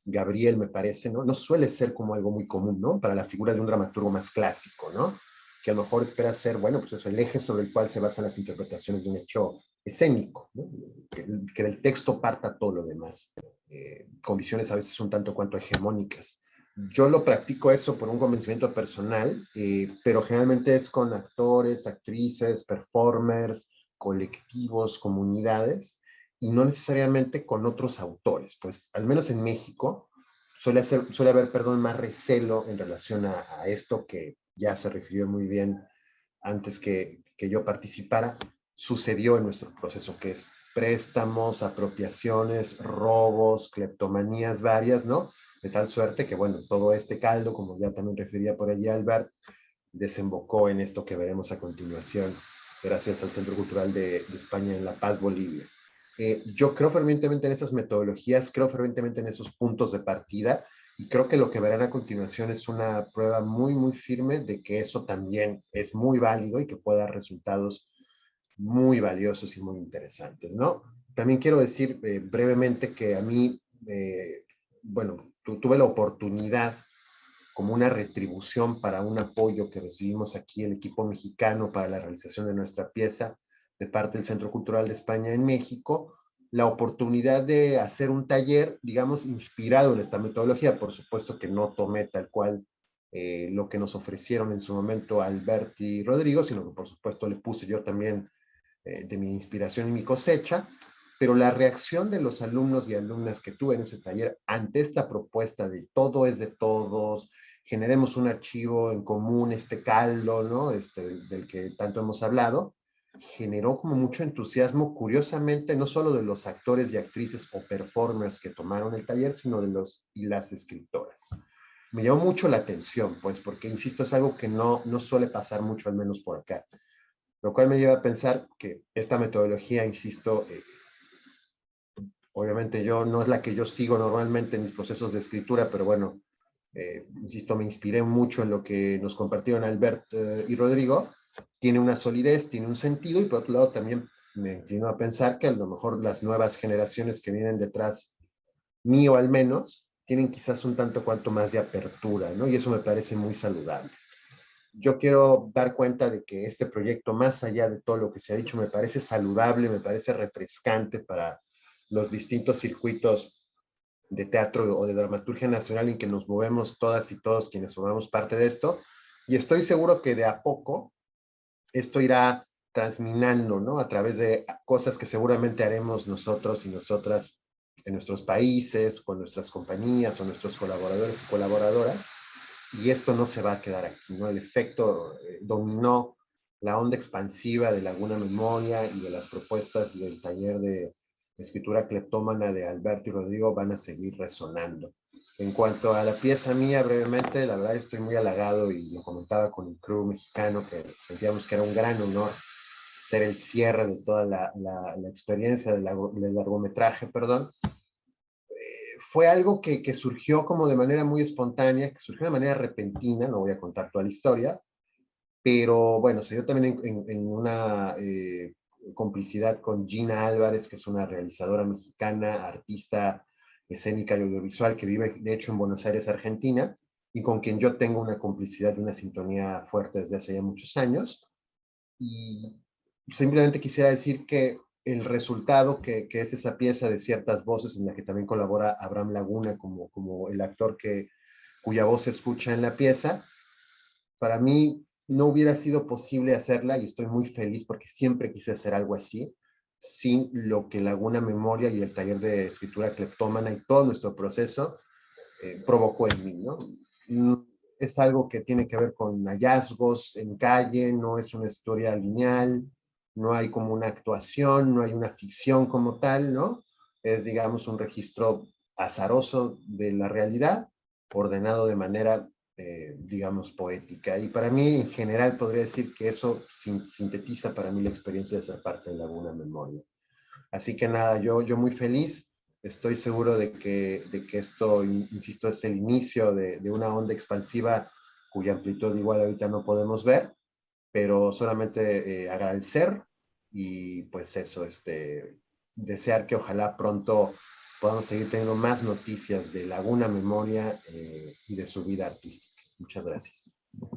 Gabriel, me parece, ¿no? No suele ser como algo muy común, ¿no? Para la figura de un dramaturgo más clásico, ¿no? Que a lo mejor espera ser, bueno, pues eso, el eje sobre el cual se basan las interpretaciones de un hecho escénico, ¿no? Que del texto parta todo lo demás, con visiones a veces un tanto cuanto hegemónicas. Yo lo practico eso por un convencimiento personal, pero generalmente es con actores, actrices, performers, colectivos, comunidades, y no necesariamente con otros autores. Pues al menos en México suele haber, perdón, más recelo en relación a esto que ya se refirió muy bien antes que yo participara, sucedió en nuestro proceso, que es préstamos, apropiaciones, robos, cleptomanías varias, ¿no? De tal suerte que, bueno, todo este caldo, como ya también refería por allí Albert, desembocó en esto que veremos a continuación, gracias al Centro Cultural de España en La Paz, Bolivia. Yo creo fervientemente en esas metodologías, creo fervientemente en esos puntos de partida, y creo que lo que verán a continuación es una prueba muy, muy firme de que eso también es muy válido y que puede dar resultados muy valiosos y muy interesantes, ¿no? También quiero decir brevemente que a mí, bueno, tuve la oportunidad como una retribución para un apoyo que recibimos aquí el equipo mexicano para la realización de nuestra pieza de parte del Centro Cultural de España en México, la oportunidad de hacer un taller, digamos, inspirado en esta metodología. Por supuesto que no tomé tal cual lo que nos ofrecieron en su momento Albert y Rodrigo, sino que por supuesto le puse yo también de mi inspiración y mi cosecha, pero la reacción de los alumnos y alumnas que tuve en ese taller ante esta propuesta de todo es de todos, generemos un archivo en común, este caldo, ¿no? Del que tanto hemos hablado, generó como mucho entusiasmo, curiosamente, no solo de los actores y actrices o performers que tomaron el taller, sino de los y las escritoras. Me llamó mucho la atención, pues, porque, insisto, es algo que no suele pasar mucho, al menos por acá. Lo cual me lleva a pensar que esta metodología, insisto, obviamente yo no es la que yo sigo normalmente en mis procesos de escritura, pero bueno, insisto, me inspiré mucho en lo que nos compartieron Albert y Rodrigo. Tiene una solidez, tiene un sentido, y por otro lado también me inclino a pensar que a lo mejor las nuevas generaciones que vienen detrás mío al menos, tienen quizás un tanto cuanto más de apertura, ¿no? Y eso me parece muy saludable. Yo quiero dar cuenta de que este proyecto, más allá de todo lo que se ha dicho, me parece saludable, me parece refrescante para los distintos circuitos de teatro o de dramaturgia nacional en que nos movemos todas y todos quienes formamos parte de esto, y estoy seguro que de a poco esto irá transminando, ¿no? A través de cosas que seguramente haremos nosotros y nosotras en nuestros países, con nuestras compañías o nuestros colaboradores y colaboradoras, y esto no se va a quedar aquí, ¿no? El efecto dominó, la onda expansiva de Laguna Memoria y de las propuestas del taller de escritura cleptómana de Alberto y Rodrigo van a seguir resonando. En cuanto a la pieza mía, brevemente, la verdad estoy muy halagado, y lo comentaba con el crew mexicano, que sentíamos que era un gran honor ser el cierre de toda la experiencia del largometraje, perdón, fue algo que surgió como de manera muy espontánea, que surgió de manera repentina, no voy a contar toda la historia, pero bueno, se dio también en una complicidad con Gina Álvarez, que es una realizadora mexicana, artista escénica y audiovisual que vive de hecho en Buenos Aires, Argentina, y con quien yo tengo una complicidad y una sintonía fuerte desde hace ya muchos años. Y simplemente quisiera decir que el resultado que es esa pieza de ciertas voces, en la que también colabora Abraham Laguna como el actor cuya voz se escucha en la pieza, para mí no hubiera sido posible hacerla, y estoy muy feliz porque siempre quise hacer algo así, sin lo que Laguna Memoria y el taller de escritura cleptómana y todo nuestro proceso provocó en mí, ¿no? Es algo que tiene que ver con hallazgos en calle, no es una historia lineal, no hay como una actuación, no hay una ficción como tal, ¿no? Es, digamos, un registro azaroso de la realidad, ordenado de manera, digamos, poética. Y para mí, en general, podría decir que eso sintetiza para mí la experiencia de ser parte de Laguna Memoria. Así que nada, yo muy feliz. Estoy seguro de que esto, insisto, es el inicio de una onda expansiva cuya amplitud igual ahorita no podemos ver, pero solamente agradecer y pues eso, desear que ojalá pronto podamos seguir teniendo más noticias de Laguna Memoria y de su vida artística. Muchas gracias.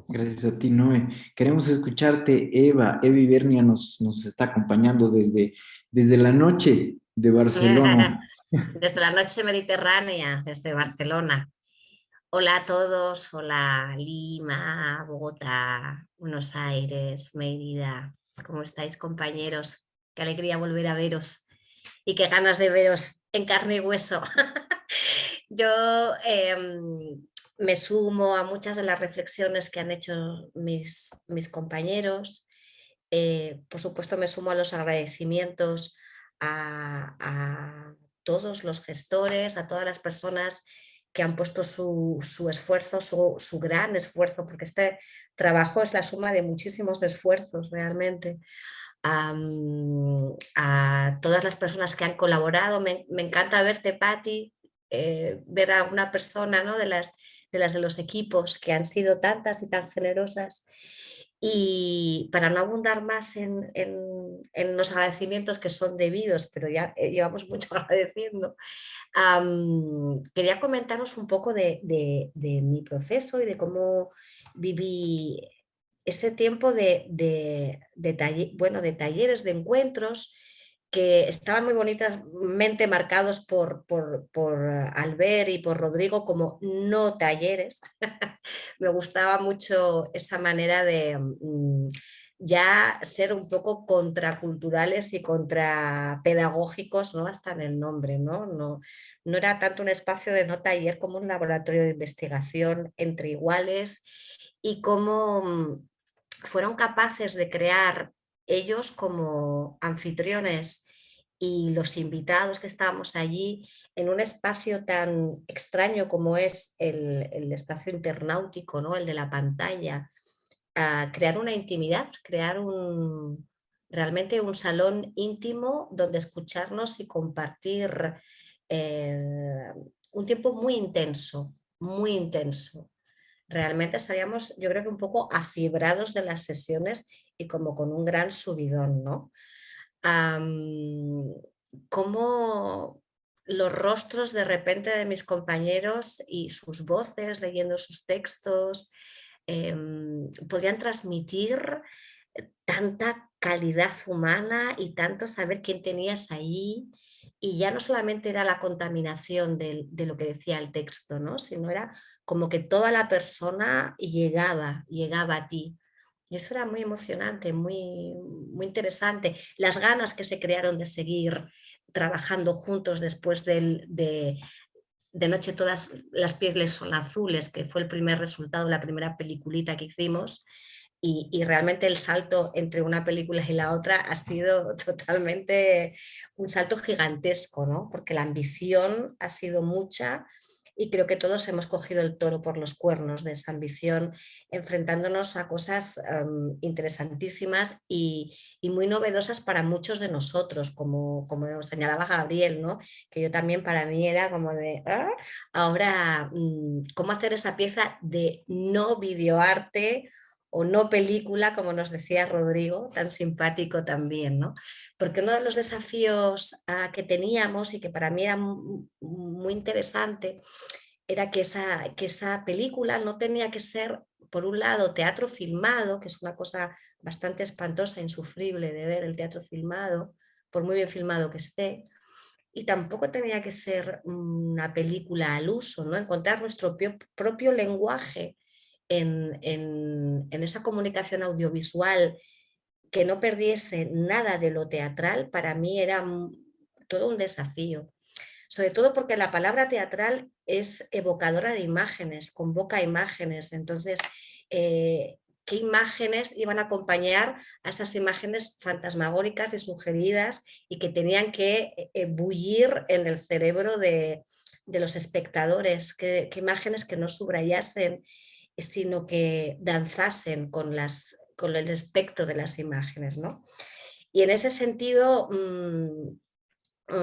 Gracias a ti, Noé. Queremos escucharte, Eva. Evi Bernia nos está acompañando desde la noche de Barcelona. Desde la noche mediterránea, desde Barcelona. Hola a todos, hola Lima, Bogotá, Buenos Aires, Mérida. ¿Cómo estáis, compañeros? Qué alegría volver a veros y qué ganas de veros en carne y hueso. Yo me sumo a muchas de las reflexiones que han hecho mis compañeros. Por supuesto, me sumo a los agradecimientos a todos los gestores, a todas las personas que han puesto su esfuerzo, su gran esfuerzo, porque este trabajo es la suma de muchísimos esfuerzos realmente. A todas las personas que han colaborado, me encanta verte, Patti, ver a una persona, ¿no? de los equipos que han sido tantas y tan generosas. Y para no abundar más en los agradecimientos que son debidos, pero ya llevamos mucho agradeciendo, quería comentaros un poco de mi proceso y de cómo viví ese tiempo de talleres, de encuentros que estaban muy bonitamente marcados por Albert y por Rodrigo como no talleres. Me gustaba mucho esa manera de ya ser un poco contraculturales y contrapedagógicos, ¿no? Hasta en el nombre, ¿no? No era tanto un espacio de no taller como un laboratorio de investigación entre iguales, y cómo fueron capaces de crear ellos como anfitriones y los invitados que estábamos allí en un espacio tan extraño como es el espacio internautico, ¿no? El de la pantalla, a crear una intimidad, crear realmente un salón íntimo donde escucharnos y compartir un tiempo muy intenso, muy intenso. Realmente salíamos, yo creo que un poco afibrados de las sesiones y como con un gran subidón, ¿no? Cómo los rostros de repente de mis compañeros y sus voces leyendo sus textos podían transmitir tanta calidad humana y tanto saber quién tenías ahí, y ya no solamente era la contaminación de lo que decía el texto, ¿no? Sino era como que toda la persona llegaba a ti. Y eso era muy emocionante, muy, muy interesante. Las ganas que se crearon de seguir trabajando juntos después de Noche todas las pieles son azules, que fue el primer resultado, la primera peliculita que hicimos. Y realmente el salto entre una película y la otra ha sido totalmente un salto gigantesco, ¿no? Porque la ambición ha sido mucha y creo que todos hemos cogido el toro por los cuernos de esa ambición, enfrentándonos a cosas interesantísimas y muy novedosas para muchos de nosotros, como señalaba Gabriel, ¿no? Que yo también, para mí era como de, ¿ah? Ahora, ¿cómo hacer esa pieza de no videoarte o no película, como nos decía Rodrigo, tan simpático también, ¿no? Porque uno de los desafíos que teníamos y que para mí era muy interesante era que esa película no tenía que ser, por un lado, teatro filmado, que es una cosa bastante espantosa, insufrible de ver el teatro filmado, por muy bien filmado que esté, y tampoco tenía que ser una película al uso, ¿no? Encontrar nuestro propio lenguaje en esa comunicación audiovisual que no perdiese nada de lo teatral, para mí era todo un desafío. Sobre todo porque la palabra teatral es evocadora de imágenes, convoca imágenes. Entonces, ¿qué imágenes iban a acompañar a esas imágenes fantasmagóricas y sugeridas y que tenían que bullir en el cerebro de los espectadores? ¿Qué imágenes que no subrayasen, sino que danzasen con el aspecto de las imágenes, ¿no? Y en ese sentido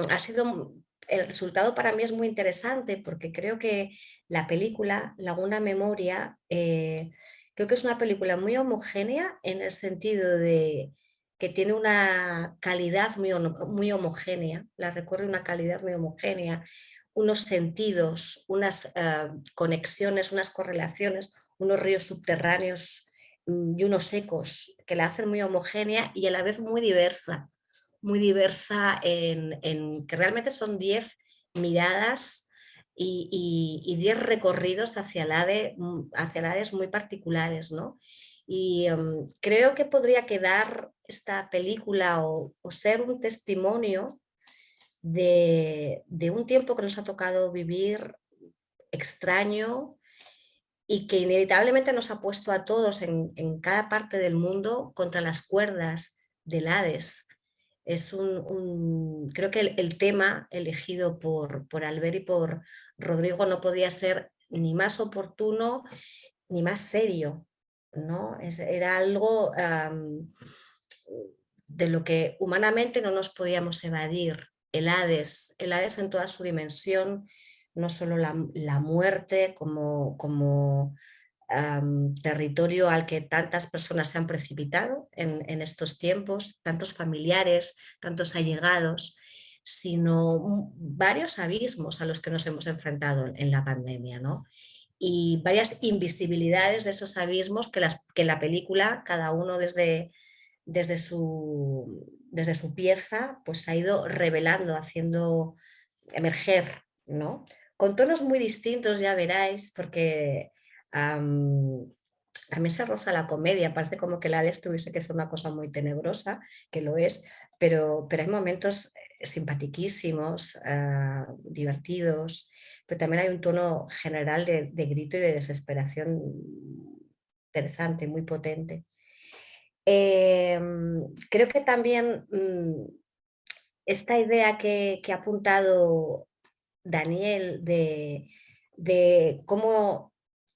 ha sido, el resultado para mí es muy interesante porque creo que la película Laguna Memoria, creo que es una película muy homogénea en el sentido de que tiene una calidad muy homogénea, la recorre una calidad muy homogénea, unos sentidos, unas conexiones, unas correlaciones, unos ríos subterráneos y unos ecos que la hacen muy homogénea y a la vez muy diversa en que realmente son 10 miradas y 10 recorridos hacia edades muy particulares, ¿no? Y creo que podría quedar esta película o ser un testimonio de un tiempo que nos ha tocado vivir extraño y que inevitablemente nos ha puesto a todos en cada parte del mundo contra las cuerdas del Hades. Creo que el tema elegido por Albert y por Rodrigo no podía ser ni más oportuno ni más serio, ¿no? Era algo de lo que humanamente no nos podíamos evadir. El Hades en toda su dimensión, no solo la muerte como territorio al que tantas personas se han precipitado en estos tiempos, tantos familiares, tantos allegados, sino varios abismos a los que nos hemos enfrentado en la pandemia, ¿no? Y varias invisibilidades de esos abismos que la película, cada uno desde su pieza, pues ha ido revelando, haciendo emerger, ¿no? Con tonos muy distintos, ya veráis, porque también se roza la comedia, parece como que el Hades tuviese que ser una cosa muy tenebrosa, que lo es, pero hay momentos simpatiquísimos, divertidos, pero también hay un tono general de grito y de desesperación interesante, muy potente. Creo que también esta idea que ha apuntado Daniel de cómo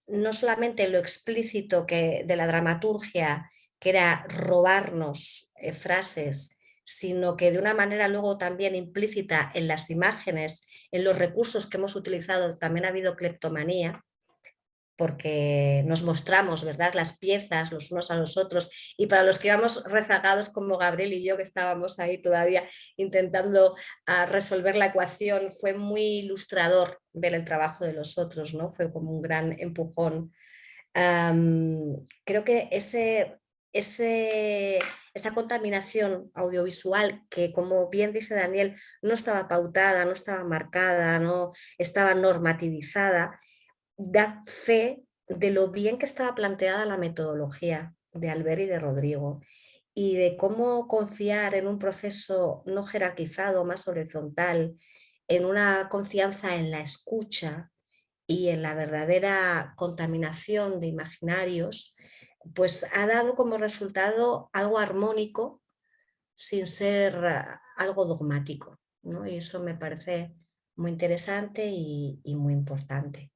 no solamente lo explícito de la dramaturgia, que era robarnos frases, sino que de una manera luego también implícita en las imágenes, en los recursos que hemos utilizado, también ha habido cleptomanía, porque nos mostramos, ¿verdad?, las piezas los unos a los otros, y para los que íbamos rezagados como Gabriel y yo, que estábamos ahí todavía intentando resolver la ecuación, fue muy ilustrador ver el trabajo de los otros, ¿no? Fue como un gran empujón. Creo que esta contaminación audiovisual que, como bien dice Daniel, no estaba pautada, no estaba marcada, no estaba normativizada, da fe de lo bien que estaba planteada la metodología de Albert y de Rodrigo y de cómo confiar en un proceso no jerarquizado, más horizontal, en una confianza en la escucha y en la verdadera contaminación de imaginarios, pues ha dado como resultado algo armónico sin ser algo dogmático, ¿no? Y eso me parece muy interesante y muy importante.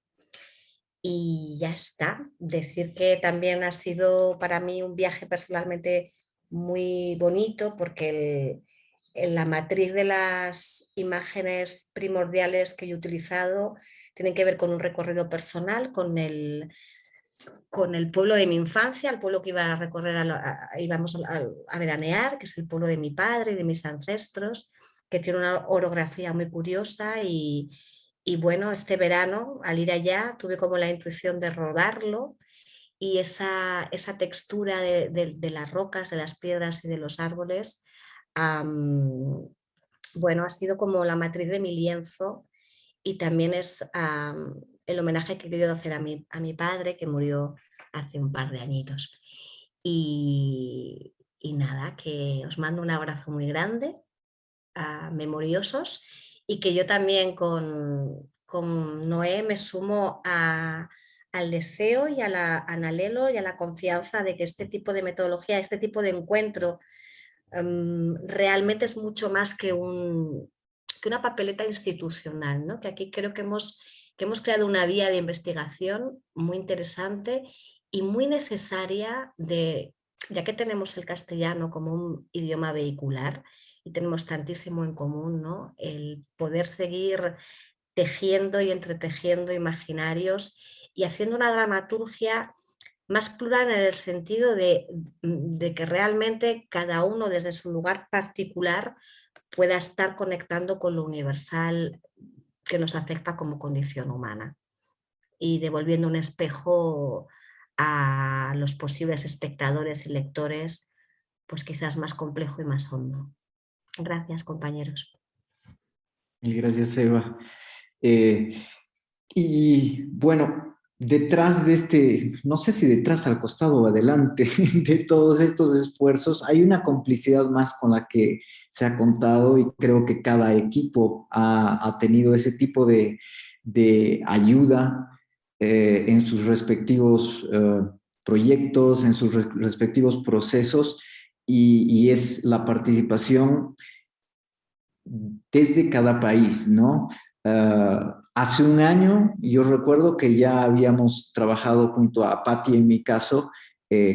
Y ya está. Decir que también ha sido para mí un viaje personalmente muy bonito porque la matriz de las imágenes primordiales que yo he utilizado tienen que ver con un recorrido personal, con el pueblo de mi infancia, el pueblo que iba a recorrer, íbamos a veranear, que es el pueblo de mi padre y de mis ancestros, que tiene una orografía muy curiosa y bueno, este verano al ir allá tuve como la intuición de rodarlo y esa textura de las rocas, de las piedras y de los árboles, bueno, ha sido como la matriz de mi lienzo y también es el homenaje que he querido hacer a mi padre, que murió hace un par de añitos. Y nada, que os mando un abrazo muy grande, memoriosos, y que yo también con Noé me sumo al deseo y al anhelo y a la confianza de que este tipo de metodología, este tipo de encuentro realmente es mucho más que una papeleta institucional, ¿no? Que aquí creo que hemos creado una vía de investigación muy interesante y muy necesaria, ya que tenemos el castellano como un idioma vehicular y tenemos tantísimo en común, ¿no? El poder seguir tejiendo y entretejiendo imaginarios y haciendo una dramaturgia más plural en el sentido de que realmente cada uno desde su lugar particular pueda estar conectando con lo universal que nos afecta como condición humana y devolviendo un espejo a los posibles espectadores y lectores, pues quizás más complejo y más hondo. Gracias, compañeros. Mil gracias, Eva. Y bueno, detrás de este, no sé si detrás, al costado o adelante de todos estos esfuerzos, hay una complicidad más con la que se ha contado y creo que cada equipo ha tenido ese tipo de ayuda en sus respectivos proyectos, en sus respectivos procesos y es la participación desde cada país, ¿no? Hace un año yo recuerdo que ya habíamos trabajado junto a Patti, en mi caso,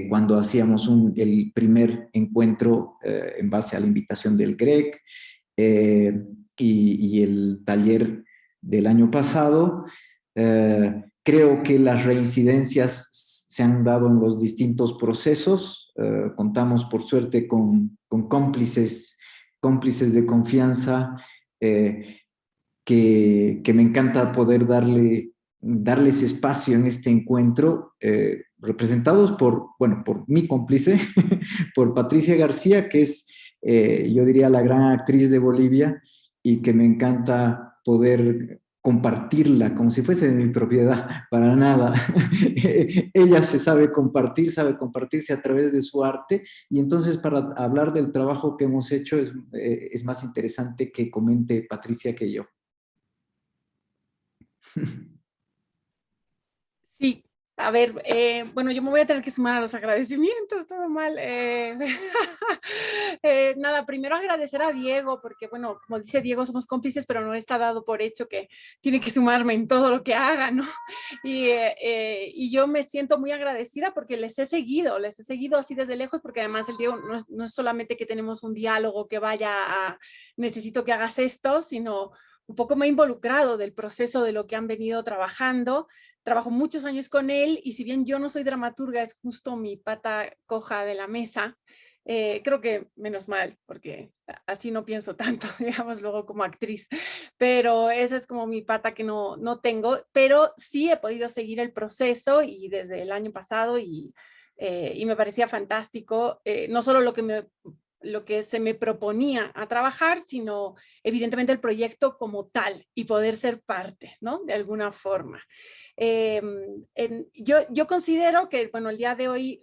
cuando hacíamos el primer encuentro en base a la invitación del GREC y el taller del año pasado. Creo que las reincidencias se han dado en los distintos procesos. Contamos por suerte con cómplices de confianza que me encanta poder darles espacio en este encuentro, representados por mi cómplice, por Patricia García, que es, yo diría, la gran actriz de Bolivia y que me encanta poder compartirla como si fuese de mi propiedad, para nada. Ella se sabe compartirse a través de su arte y entonces para hablar del trabajo que hemos hecho es más interesante que comente Patricia que yo. Sí, a ver, bueno, yo me voy a tener que sumar a los agradecimientos, todo mal. Nada, primero agradecer a Diego, porque bueno, como dice Diego, somos cómplices, pero no está dado por hecho que tiene que sumarme en todo lo que haga, ¿no? Y yo me siento muy agradecida porque les he seguido así desde lejos, porque además el Diego no es solamente que tenemos un diálogo que vaya a necesito que hagas esto, sino un poco me he involucrado del proceso de lo que han venido trabajando. Trabajo muchos años con él y si bien yo no soy dramaturga, es justo mi pata coja de la mesa. Creo que menos mal, porque así no pienso tanto, digamos, luego como actriz. Pero esa es como mi pata que no tengo, pero sí he podido seguir el proceso y desde el año pasado y me parecía fantástico, no solo lo que se me proponía a trabajar, sino evidentemente el proyecto como tal y poder ser parte, ¿no? De alguna forma. Yo considero que, bueno, el día de hoy,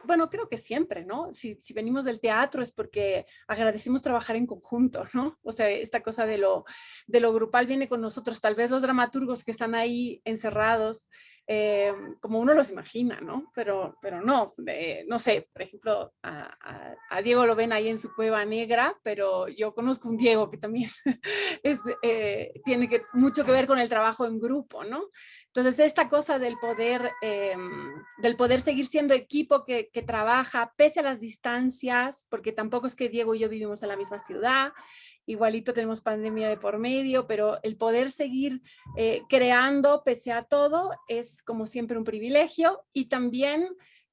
bueno, creo que siempre, ¿no? Si venimos del teatro es porque agradecemos trabajar en conjunto, ¿no? O sea, esta cosa de lo grupal viene con nosotros. Tal vez los dramaturgos que están ahí encerrados como uno los imagina, ¿no? Pero no, no sé, por ejemplo, a Diego lo ven ahí en su cueva negra, pero yo conozco un Diego que también tiene mucho que ver con el trabajo en grupo, ¿no? Entonces, esta cosa del poder seguir siendo equipo que trabaja pese a las distancias, porque tampoco es que Diego y yo vivimos en la misma ciudad, igualito tenemos pandemia de por medio, pero el poder seguir creando pese a todo es como siempre un privilegio, y también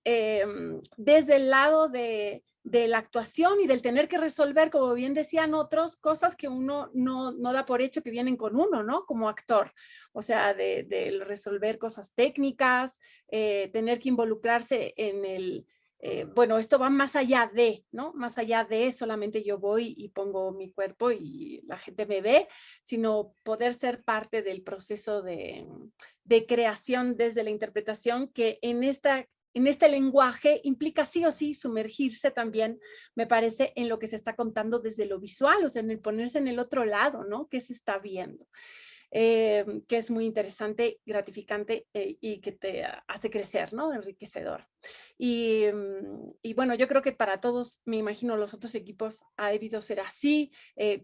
desde el lado de la actuación y del tener que resolver, como bien decían otros, cosas que uno no da por hecho que vienen con uno, ¿no? Como actor, o sea, de resolver cosas técnicas, tener que involucrarse en el... bueno, esto va más allá de, ¿no? Más allá de solamente yo voy y pongo mi cuerpo y la gente me ve, sino poder ser parte del proceso de creación desde la interpretación, que en este lenguaje implica sí o sí sumergirse también, me parece, en lo que se está contando desde lo visual, o sea, en el ponerse en el otro lado, ¿no? ¿Qué se está viendo? Que es muy interesante, gratificante y que te hace crecer, ¿no? Enriquecedor. Y bueno, yo creo que para todos, me imagino los otros equipos ha debido ser así,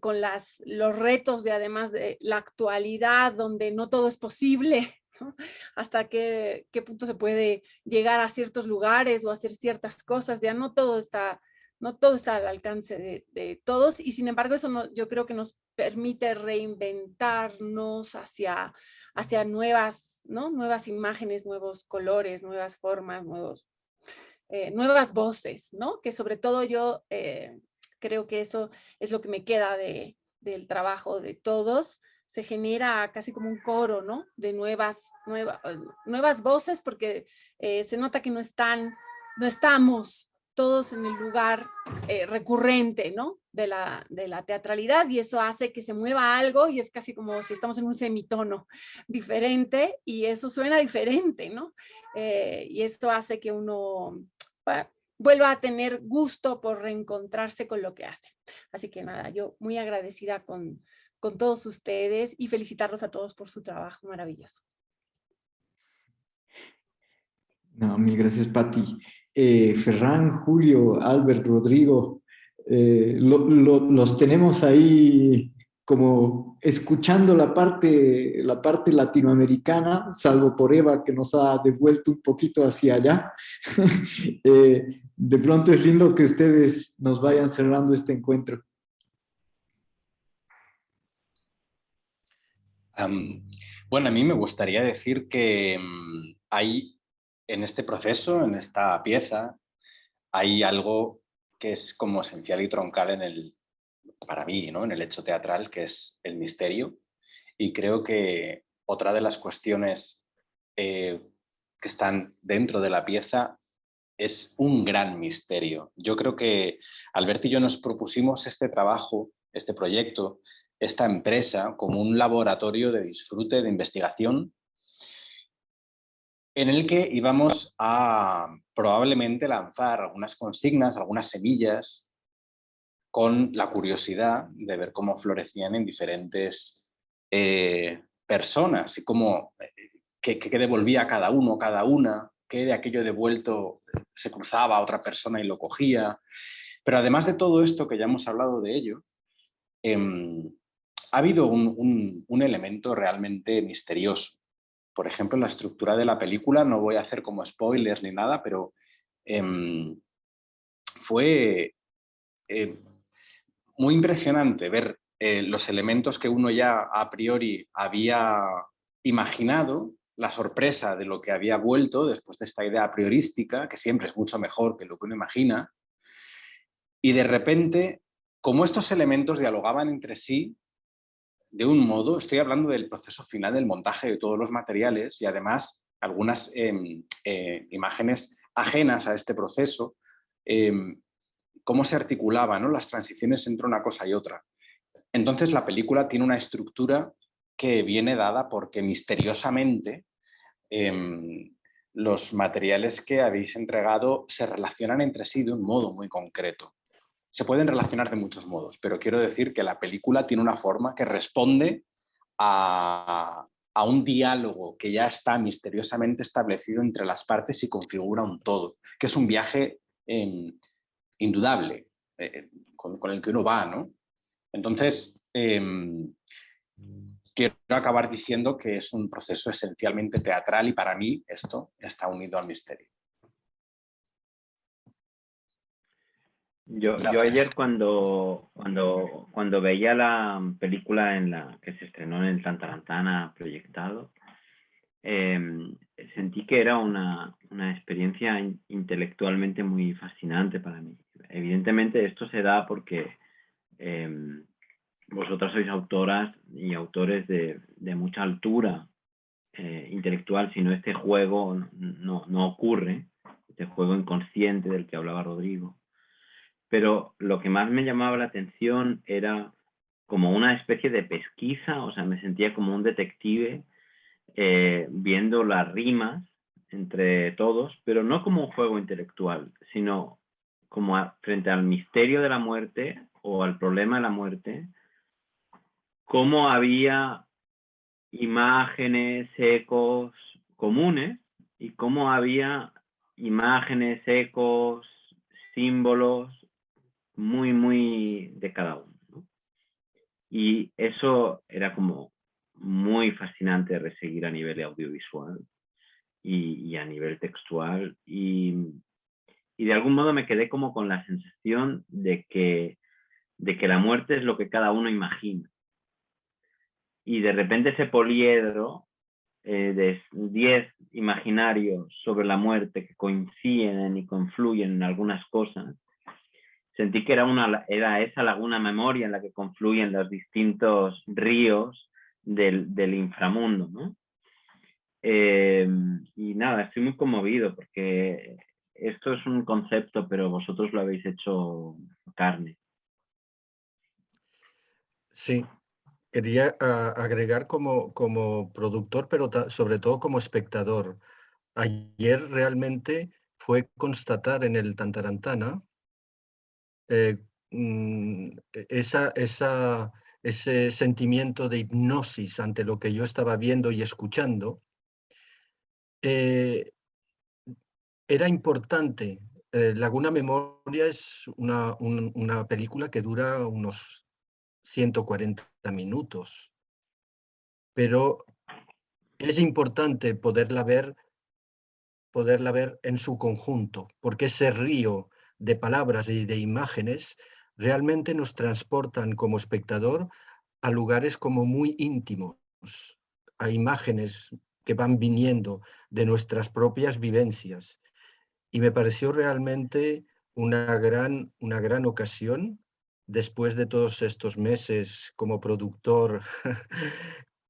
con los retos de además de la actualidad, donde no todo es posible, ¿no? Hasta qué punto se puede llegar a ciertos lugares o hacer ciertas cosas, ya no todo está al alcance de todos, y sin embargo eso yo creo que nos permite reinventarnos hacia nuevas, ¿no? Nuevas imágenes, nuevos colores, nuevas formas, nuevas voces, ¿no? Que sobre todo yo creo que eso es lo que me queda del trabajo de todos. Se genera casi como un coro, ¿no? De nuevas voces, porque se nota que no estamos todos en el lugar recurrente, ¿no? De la teatralidad, y eso hace que se mueva algo, y es casi como si estamos en un semitono diferente, y eso suena diferente, ¿no? Y esto hace que uno vuelva a tener gusto por reencontrarse con lo que hace. Así que nada, yo muy agradecida con todos ustedes, y felicitarlos a todos por su trabajo maravilloso. No, mil gracias, Pati. Ferran, Julio, Albert, Rodrigo, los tenemos ahí como escuchando la parte latinoamericana, salvo por Eva, que nos ha devuelto un poquito hacia allá. De pronto es lindo que ustedes nos vayan cerrando este encuentro. Bueno, a mí me gustaría decir que hay en este proceso, en esta pieza, hay algo que es como esencial y troncal para mí, ¿no? En el hecho teatral, que es el misterio. Y creo que otra de las cuestiones que están dentro de la pieza es un gran misterio. Yo creo que Albert y yo nos propusimos este trabajo, este proyecto, esta empresa, como un laboratorio de disfrute, de investigación, en el que íbamos a probablemente lanzar algunas consignas, algunas semillas, con la curiosidad de ver cómo florecían en diferentes personas y cómo, qué devolvía cada uno, cada una, qué de aquello devuelto se cruzaba a otra persona y lo cogía. Pero además de todo esto, que ya hemos hablado de ello, ha habido un elemento realmente misterioso. Por ejemplo, en la estructura de la película, no voy a hacer como spoilers ni nada, pero fue muy impresionante ver los elementos que uno ya a priori había imaginado, la sorpresa de lo que había vuelto después de esta idea priorística, que siempre es mucho mejor que lo que uno imagina, y de repente, como estos elementos dialogaban entre sí, de un modo, estoy hablando del proceso final del montaje de todos los materiales y además algunas imágenes ajenas a este proceso, cómo se articulaban, ¿no? Las transiciones entre una cosa y otra. Entonces la película tiene una estructura que viene dada porque misteriosamente los materiales que habéis entregado se relacionan entre sí de un modo muy concreto. Se pueden relacionar de muchos modos, pero quiero decir que la película tiene una forma que responde a a un diálogo que ya está misteriosamente establecido entre las partes y configura un todo, que es un viaje indudable con el que uno va, ¿no? Entonces, quiero acabar diciendo que es un proceso esencialmente teatral y para mí esto está unido al misterio. Yo ayer cuando veía la película en la que se estrenó en el Tantarantana proyectado, sentí que era una experiencia intelectualmente muy fascinante para mí. Evidentemente esto se da porque vosotras sois autoras y autores de mucha altura intelectual, si no este juego no ocurre, este juego inconsciente del que hablaba Rodrigo. Pero lo que más me llamaba la atención era como una especie de pesquisa, o sea, me sentía como un detective viendo las rimas entre todos, pero no como un juego intelectual, sino como frente al misterio de la muerte o al problema de la muerte, cómo había imágenes, ecos comunes y cómo había imágenes, ecos, símbolos muy de cada uno, ¿no? Y eso era como muy fascinante de seguir a nivel audiovisual y a nivel textual y de algún modo me quedé como con la sensación de que la muerte es lo que cada uno imagina y de repente ese poliedro de 10 imaginarios sobre la muerte que coinciden y confluyen en algunas cosas, sentí que era esa laguna memoria en la que confluyen los distintos ríos del inframundo, ¿no? Y nada, estoy muy conmovido porque esto es un concepto, pero vosotros lo habéis hecho carne. Sí, quería agregar como productor, pero sobre todo como espectador. Ayer realmente fue constatar en el Tantarantana ese sentimiento de hipnosis ante lo que yo estaba viendo y escuchando. Era importante. Laguna Memoria es una película que dura unos 140 minutos, pero es importante poderla ver en su conjunto, porque ese río de palabras y de imágenes realmente nos transportan como espectador a lugares como muy íntimos, a imágenes que van viniendo de nuestras propias vivencias. Y me pareció realmente una gran ocasión, después de todos estos meses como productor,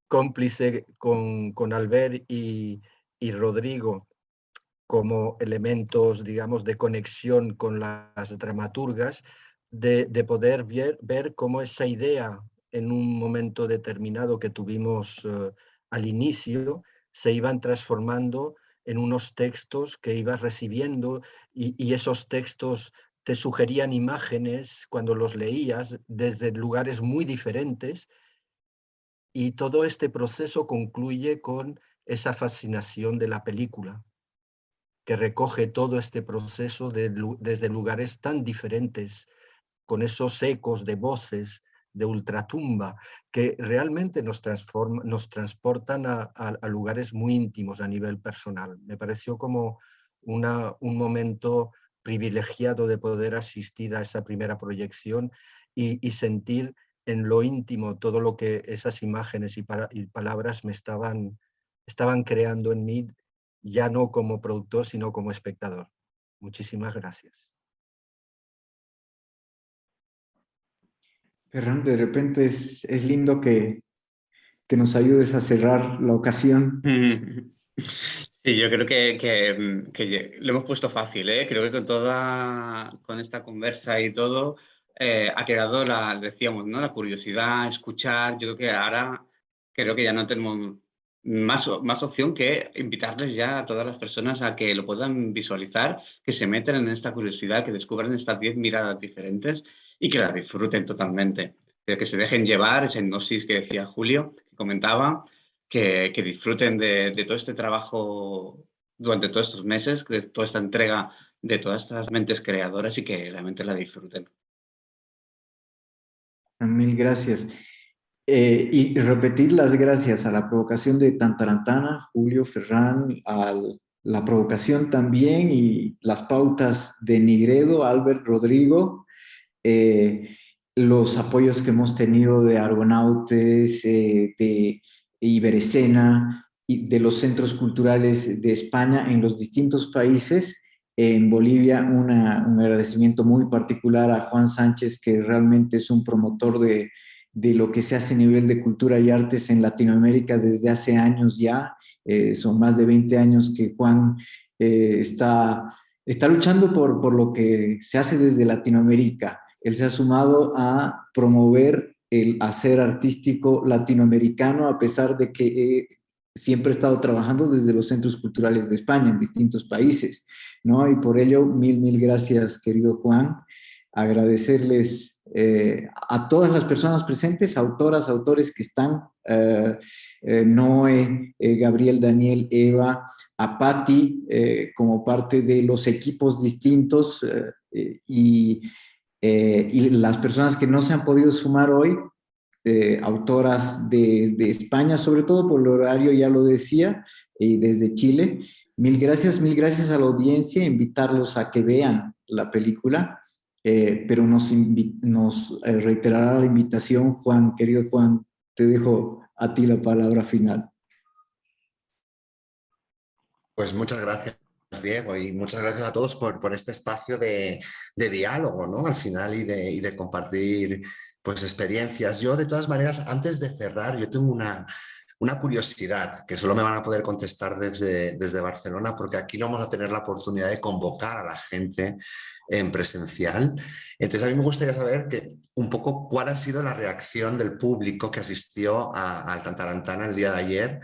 cómplice con Albert y Rodrigo, como elementos, digamos, de conexión con las dramaturgas, de poder ver cómo esa idea en un momento determinado que tuvimos al inicio se iban transformando en unos textos que ibas recibiendo y esos textos te sugerían imágenes cuando los leías desde lugares muy diferentes y todo este proceso concluye con esa fascinación de la película, que recoge todo este proceso desde lugares tan diferentes, con esos ecos de voces de ultratumba, que realmente nos transportan a lugares muy íntimos a nivel personal. Me pareció como un momento privilegiado de poder asistir a esa primera proyección y sentir en lo íntimo todo lo que esas imágenes y palabras me estaban creando en mí, ya no como productor, sino como espectador. Muchísimas gracias. Ferran, de repente es lindo que nos ayudes a cerrar la ocasión. Sí, yo creo que lo hemos puesto fácil, ¿eh? Creo que con esta conversa y todo ha quedado decíamos, ¿no? La curiosidad, escuchar. Yo creo que ahora ya no tenemos más opción que invitarles ya a todas las personas a que lo puedan visualizar, que se metan en esta curiosidad, que descubran estas 10 miradas diferentes y que las disfruten totalmente. Pero que se dejen llevar esa hipnosis que decía Julio, que comentaba, que disfruten de todo este trabajo durante todos estos meses, de toda esta entrega de todas estas mentes creadoras y que realmente la disfruten. Mil gracias. Y repetir las gracias a la provocación de Tantarantana, Julio, Ferran, a la provocación también y las pautas de Nigredo, Albert, Rodrigo, los apoyos que hemos tenido de Argonautes, de Iberescena y de los centros culturales de España en los distintos países. En Bolivia, un agradecimiento muy particular a Juan Sánchez, que realmente es un promotor de lo que se hace a nivel de cultura y artes en Latinoamérica desde hace años ya. Son más de 20 años que Juan está luchando por lo que se hace desde Latinoamérica. Él se ha sumado a promover el hacer artístico latinoamericano, a pesar de que siempre he estado trabajando desde los centros culturales de España en distintos países, ¿no? Y por ello, mil gracias, querido Juan. Agradecerles a todas las personas presentes, autoras, autores que están, Noé, Gabriel, Daniel, Eva, a Patti, como parte de los equipos distintos, y las personas que no se han podido sumar hoy, autoras de España, sobre todo por el horario, ya lo decía, y desde Chile. Mil gracias a la audiencia, invitarlos a que vean la película, pero nos reiterará la invitación, Juan, querido Juan, te dejo a ti la palabra final. Pues muchas gracias, Diego, y muchas gracias a todos por este espacio de diálogo, ¿no? Al final y de compartir pues experiencias. Yo, de todas maneras, antes de cerrar, yo tengo una curiosidad que solo me van a poder contestar desde Barcelona, porque aquí no vamos a tener la oportunidad de convocar a la gente en presencial. Entonces, a mí me gustaría saber un poco cuál ha sido la reacción del público que asistió al Tantarantana el día de ayer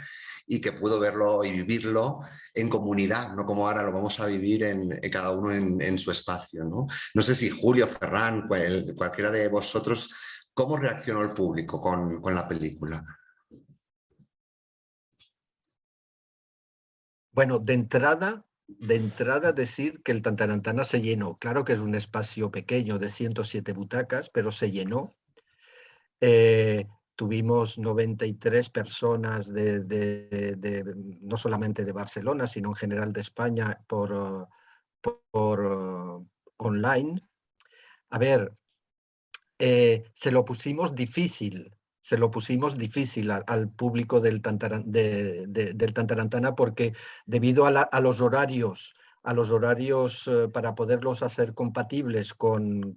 y que pudo verlo y vivirlo en comunidad, no como ahora lo vamos a vivir cada uno en su espacio, ¿no? No sé si Julio, Ferran, cualquiera de vosotros, ¿cómo reaccionó el público con la película? Bueno, de entrada decir que el Tantarantana se llenó. Claro que es un espacio pequeño de 107 butacas, pero se llenó. Tuvimos 93 personas no solamente de Barcelona, sino en general de España por online. A ver, se lo pusimos difícil al público del Tantarantana, porque debido a los horarios para poderlos hacer compatibles con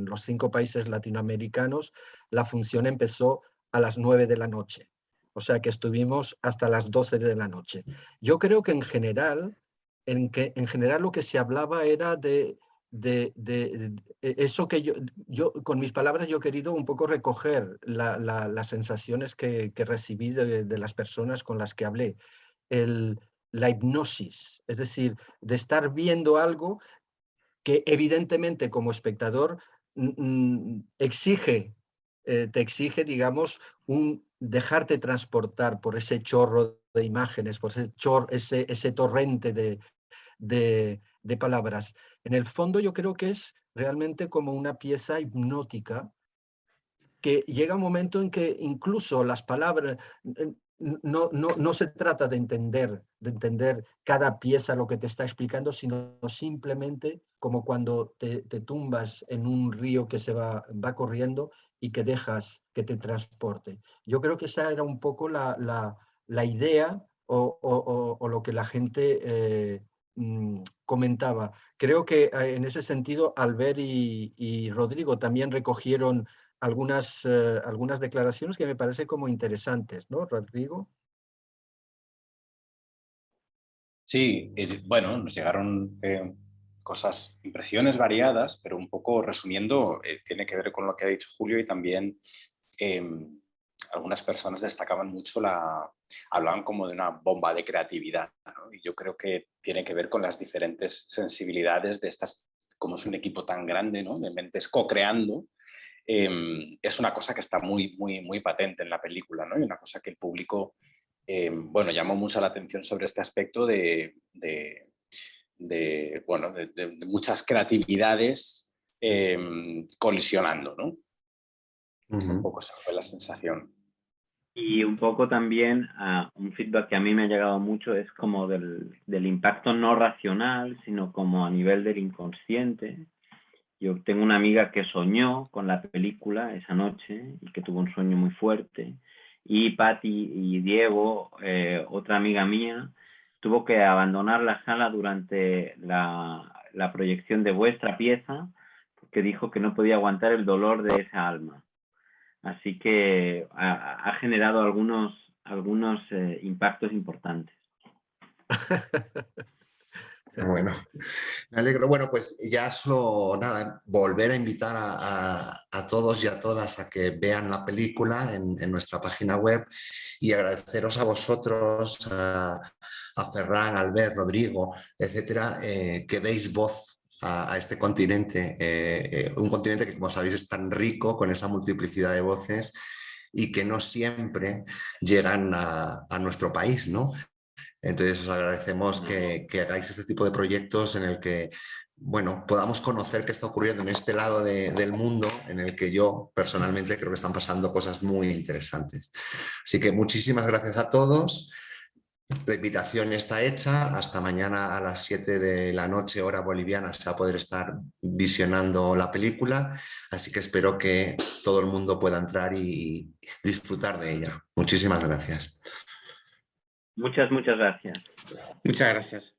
los 5 países latinoamericanos, la función empezó a las 9 de la noche. O sea que estuvimos hasta las 12 de la noche. Yo creo que en general lo que se hablaba era de eso que yo, con mis palabras, yo he querido un poco recoger las sensaciones que recibí de las personas con las que hablé. La hipnosis, es decir, de estar viendo algo que evidentemente como espectador te exige, digamos, dejarte transportar por ese chorro de imágenes, por ese torrente de palabras. En el fondo yo creo que es realmente como una pieza hipnótica, que llega un momento en que incluso las palabras, no se trata de entender cada pieza lo que te está explicando, sino simplemente como cuando te tumbas en un río que se va corriendo y que dejas que te transporte. Yo creo que esa era un poco la idea o lo que la gente comentaba. Creo que en ese sentido Albert y Rodrigo también recogieron algunas declaraciones que me parecen como interesantes, ¿no, Rodrigo? Sí, bueno, nos llegaron cosas, impresiones variadas, pero un poco resumiendo, tiene que ver con lo que ha dicho Julio, y también algunas personas destacaban mucho hablaban como de una bomba de creatividad, ¿no? Y yo creo que tiene que ver con las diferentes sensibilidades de estas, como es un equipo tan grande, ¿no? De mentes co-creando. Es una cosa que está muy patente en la película, ¿no? Y una cosa que el público bueno, llamó mucho la atención sobre este aspecto de muchas creatividades colisionando, ¿no? Un poco esa fue la sensación. Y un poco también un feedback que a mí me ha llegado mucho es como del impacto no racional, sino como a nivel del inconsciente. Yo tengo una amiga que soñó con la película esa noche y que tuvo un sueño muy fuerte. Y Patti y Diego, otra amiga mía, tuvo que abandonar la sala durante la proyección de vuestra pieza porque dijo que no podía aguantar el dolor de esa alma. Así que ha generado algunos impactos importantes. Bueno, me alegro. Bueno, pues ya solo nada, volver a invitar a todos y a todas a que vean la película en nuestra página web y agradeceros a vosotros, a Ferran, Albert, Rodrigo, etcétera, que deis voz a este continente, un continente que, como sabéis, es tan rico con esa multiplicidad de voces y que no siempre llegan a nuestro país, ¿no? Entonces os agradecemos que hagáis este tipo de proyectos en el que, bueno, podamos conocer qué está ocurriendo en este lado del mundo, en el que yo personalmente creo que están pasando cosas muy interesantes. Así que muchísimas gracias a todos. La invitación está hecha. Hasta mañana a las 7 de la noche, hora boliviana, se va a poder estar visionando la película. Así que espero que todo el mundo pueda entrar y disfrutar de ella. Muchísimas gracias. Muchas gracias. Muchas gracias.